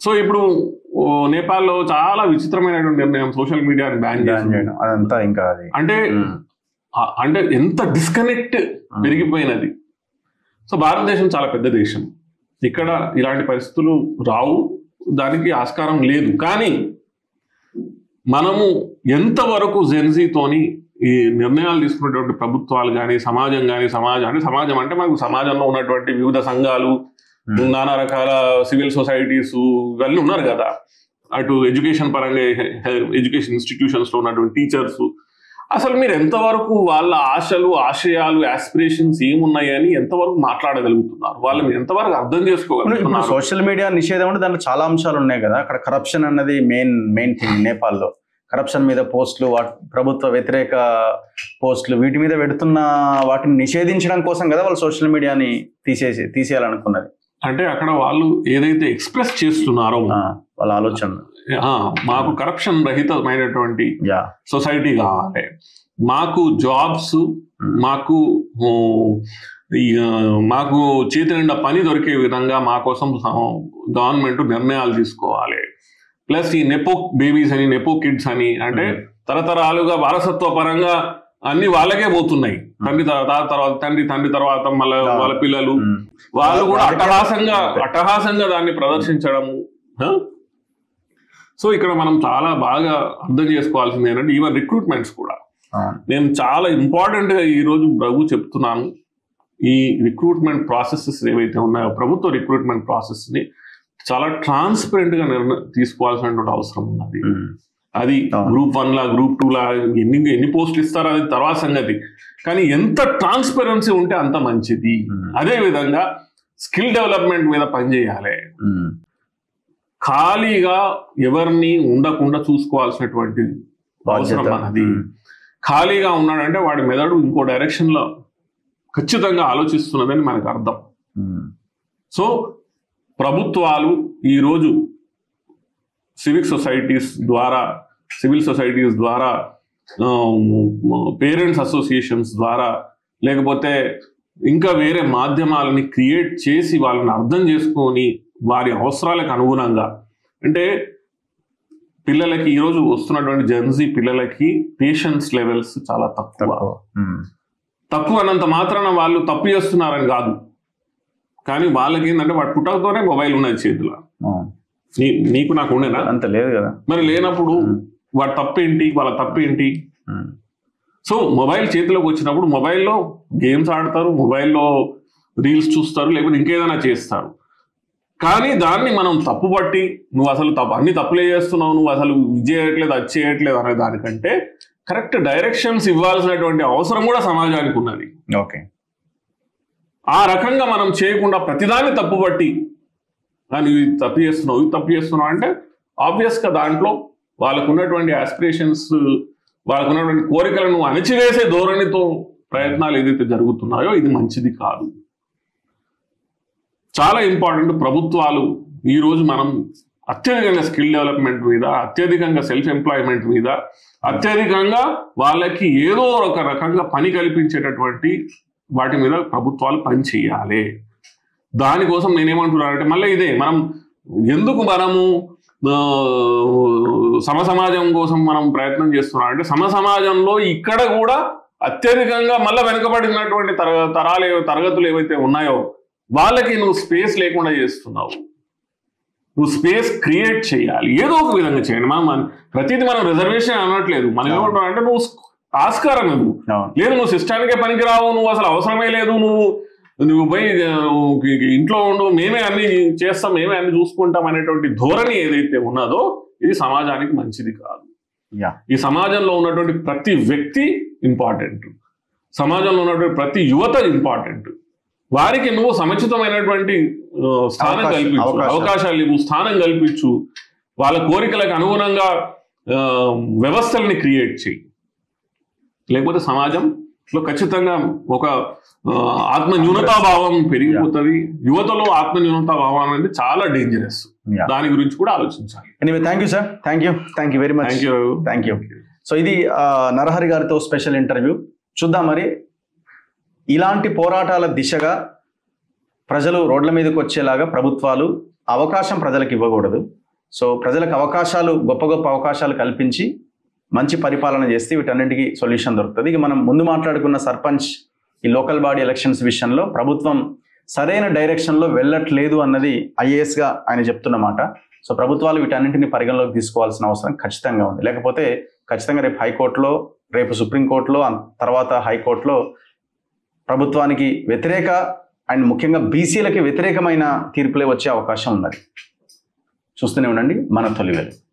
సో ఇప్పుడు నేపాల్లో చాలా విచిత్రమైనటువంటి నిర్ణయం, సోషల్ మీడియాని బ్యాన్ చేయడం. అదంతా ఇంకా అంటే ఎంత డిస్కనెక్ట్ పెరిగిపోయినది. సో భారతదేశం చాలా పెద్ద దేశం, ఇక్కడ ఇలాంటి పరిస్థితులు రావు, దానికి ఆస్కారం లేదు. కానీ మనము ఎంతవరకు జెన్జీతోని ఈ నిర్ణయాలు తీసుకున్నటువంటి ప్రభుత్వాలు కానీ, సమాజం కానీ, సమాజం అంటే మనకు సమాజంలో ఉన్నటువంటి వివిధ సంఘాలు, నానా రకాల సివిల్ సొసైటీస్ ఇవన్నీ ఉన్నారు కదా, అటు ఎడ్యుకేషన్ పరంగా ఎడ్యుకేషన్ ఇన్స్టిట్యూషన్స్ లో ఉన్నటువంటి టీచర్స్, అసలు మీరు ఎంతవరకు వాళ్ళ ఆశలు, ఆశయాలు, ఆస్పిరేషన్స్ ఏమున్నాయని ఎంతవరకు మాట్లాడగలుగుతున్నారు, వాళ్ళని ఎంతవరకు అర్థం చేసుకోగలుగుతున్నారు? సోషల్ మీడియా నిషేధం అంటే దాంట్లో చాలా అంశాలు ఉన్నాయి కదా. అక్కడ కరప్షన్ అన్నది మెయిన్ థింగ్. నేపాల్లో కరప్షన్ మీద పోస్టులు, ప్రభుత్వ వ్యతిరేక పోస్టులు, వీటి మీద పెడుతున్న వాటిని నిషేధించడం కోసం కదా వాళ్ళు సోషల్ మీడియాని తీసేయాలనుకున్నది. అంటే అక్కడ వాళ్ళు ఏదైతే ఎక్స్ప్రెస్ చేస్తున్నారో వాళ్ళ ఆలోచన, మాకు కరప్షన్ రహితమైనటువంటి సొసైటీ కావాలి, మాకు జాబ్స్, మాకు చేతి నిండా పని దొరికే విధంగా మా కోసం గవర్నమెంట్ నిర్ణయాలు తీసుకోవాలి. ప్లస్ ఈ నెపో బేబీస్ అని, నెపో కిడ్స్ అని, అంటే తరతరాలుగా వారసత్వ పరంగా అన్ని వాళ్ళకే పోతున్నాయి. తండ్రి తర్వాత మళ్ళీ వాళ్ళ పిల్లలు, వాళ్ళు కూడా అట్టహాసంగా దాన్ని ప్రదర్శించడము. సో ఇక్కడ మనం చాలా బాగా అర్థం చేసుకోవాల్సింది ఏంటంటే ఈవెన్ రిక్రూట్మెంట్స్ కూడా నేను చాలా ఇంపార్టెంట్ గా ఈ రోజు చెప్తున్నాను. ఈ రిక్రూట్మెంట్ ప్రాసెసెస్ ఏవైతే ఉన్నాయో, ప్రభుత్వ రిక్రూట్మెంట్ ప్రాసెస్ ని చాలా ట్రాన్స్పరెంట్ గా తీసుకోవాల్సినటువంటి అవసరం ఉన్నది. అది Group 1 లా, Group 2 లా ఎన్ని పోస్టులు ఇస్తారో అది తర్వాత సంగతి, కానీ ఎంత ట్రాన్స్పరెన్సీ ఉంటే అంత మంచిది. అదే విధంగా స్కిల్ డెవలప్మెంట్ మీద పనిచేయాలి. ఖాళీగా ఎవరిని ఉండకుండా చూసుకోవాల్సినటువంటి అవసరం మనది. ఖాళీగా ఉన్నాడంటే వాడి మెదడు ఇంకో డైరెక్షన్ లో ఖచ్చితంగా ఆలోచిస్తున్నదని మనకు అర్థం. సో ప్రభుత్వాలు ఈరోజు సివిల్ సొసైటీస్ ద్వారా పేరెంట్స్ అసోసియేషన్స్ ద్వారా, లేకపోతే ఇంకా వేరే మాధ్యమాలని క్రియేట్ చేసి వాళ్ళని అర్థం చేసుకొని వారి అవసరాలకు అనుగుణంగా, అంటే పిల్లలకి ఈరోజు వస్తున్నటువంటి జెన్జీ పిల్లలకి పేషెన్స్ లెవెల్స్ చాలా తక్కువ అన్నంత మాత్రాన వాళ్ళు తప్పు చేస్తున్నారని కాదు, కానీ వాళ్ళకి ఏంటంటే వాడు పుట్టకతోనే మొబైల్ ఉన్నది చేతిలో. నీకు నాకు ఉండేనా? అంత లేదు కదా. మరి లేనప్పుడు వాడి తప్పేంటి, వాళ్ళ తప్పేంటి? సో మొబైల్ చేతిలోకి వచ్చినప్పుడు మొబైల్లో గేమ్స్ ఆడతారు, మొబైల్లో రీల్స్ చూస్తారు, లేకపోతే ఇంకేదైనా చేస్తారు. కానీ దాన్ని మనం తప్పుపట్టి నువ్వు అసలు అన్ని తప్పులే చేస్తున్నావు, నువ్వు అసలు ఇది చేయట్లేదు, అది చేయట్లేదు అనే దానికంటే కరెక్ట్ డైరెక్షన్స్ ఇవ్వాల్సినటువంటి అవసరం కూడా సమాజానికి ఉన్నది. ఓకే, ఆ రకంగా మనం చేయకుండా ప్రతిదాన్ని తప్పుపట్టి ఇవి తప్పు చేస్తున్నావు అంటే ఆబ్వియస్గా దాంట్లో వాళ్ళకు ఉన్నటువంటి ఆస్పిరేషన్స్, వాళ్ళకు ఉన్నటువంటి కోరికలను అణచివేసే ధోరణితో ప్రయత్నాలు ఏదైతే జరుగుతున్నాయో ఇది మంచిది కాదు. చాలా ఇంపార్టెంట్. ప్రభుత్వాలు ఈరోజు మనం అత్యధికంగా స్కిల్ డెవలప్మెంట్ మీద, అత్యధికంగా సెల్ఫ్ ఎంప్లాయ్మెంట్ మీద, అత్యధికంగా వాళ్ళకి ఏదో ఒక రకంగా పని కల్పించేటటువంటి వాటి మీద ప్రభుత్వాలు పని చేయాలి. దానికోసం నేనేమంటున్నానంటే మళ్ళీ ఇదే మనం ఎందుకు మనము సమసమాజం కోసం మనం ప్రయత్నం చేస్తున్నాం అంటే సమసమాజంలో ఇక్కడ కూడా అత్యధికంగా మళ్ళీ వెనుకబడినటువంటి తరగతులు ఏవైతే ఉన్నాయో వాళ్ళకి నువ్వు స్పేస్ లేకుండా చేస్తున్నావు. నువ్వు స్పేస్ క్రియేట్ చేయాలి, ఏదో ఒక విధంగా చేయండి. మనం ప్రతిదీ మనం రిజర్వేషన్ అనట్లేదు. మనం ఏమంటున్నాం అంటే నువ్వు ఆస్కారం ఇవ్వు. లేదు నువ్వు సిస్టానికే పనికిరావు, నువ్వు అసలు అవసరమే లేదు, నువ్వు పోయి ఇంట్లో ఉండు, మేమే అన్ని చేస్తాం, మేమే అన్ని చూసుకుంటాం అనేటువంటి ధోరణి ఏదైతే ఉన్నదో ఇది సమాజానికి మంచిది కాదు. ఈ సమాజంలో ఉన్నటువంటి ప్రతి వ్యక్తి ఇంపార్టెంట్, సమాజంలో ఉన్నటువంటి ప్రతి యువత ఇంపార్టెంట్. వారికి నువ్వు సముచితమైనటువంటి స్థానం కల్పించు, అవకాశాలు ఇవ్వు, స్థానం కల్పించు, వాళ్ళ కోరికలకు అనుగుణంగా వ్యవస్థల్ని క్రియేట్ చేయి. లేకపోతే సమాజంలో ఖచ్చితంగా ఒక ఆత్మ న్యూనతాభావం పెరిగిపోతుంది. యువతలో ఆత్మ న్యూనతాభావం అనేది చాలా డేంజరస్. దాని గురించి కూడా ఆలోచించాలి. Anyway thank you sir, thank you very much. Thank you. So ఇది నరహరి గారితో స్పెషల్ ఇంటర్వ్యూ. చూద్దాం మరి ఇలాంటి పోరాటాల దిశగా ప్రజలు రోడ్ల మీదకి వచ్చేలాగా ప్రభుత్వాలు అవకాశం ప్రజలకు ఇవ్వకూడదు. సో ప్రజలకు అవకాశాలు, గొప్ప గొప్ప అవకాశాలు కల్పించి మంచి పరిపాలన చేస్తే వీటన్నిటికీ సొల్యూషన్ దొరుకుతుంది. ఇక మనం ముందు మాట్లాడుకున్న సర్పంచ్, ఈ లోకల్ బాడీ ఎలక్షన్స్ విషయంలో ప్రభుత్వం సరైన డైరెక్షన్లో వెళ్ళట్లేదు అన్నది ఐఏఎస్గా ఆయన చెప్తున్నమాట. సో ప్రభుత్వాలు వీటన్నింటినీ పరిగణలోకి తీసుకోవాల్సిన అవసరం ఖచ్చితంగా ఉంది. లేకపోతే ఖచ్చితంగా రేపు హైకోర్టులో, రేపు సుప్రీంకోర్టులో, తర్వాత హైకోర్టులో ప్రభుత్వానికి వ్యతిరేక అండ్ ముఖ్యంగా బీసీలకి వ్యతిరేకమైన తీర్పులే వచ్చే అవకాశం ఉన్నది. చూస్తూనే ఉండండి మన తొలి వెలుగు.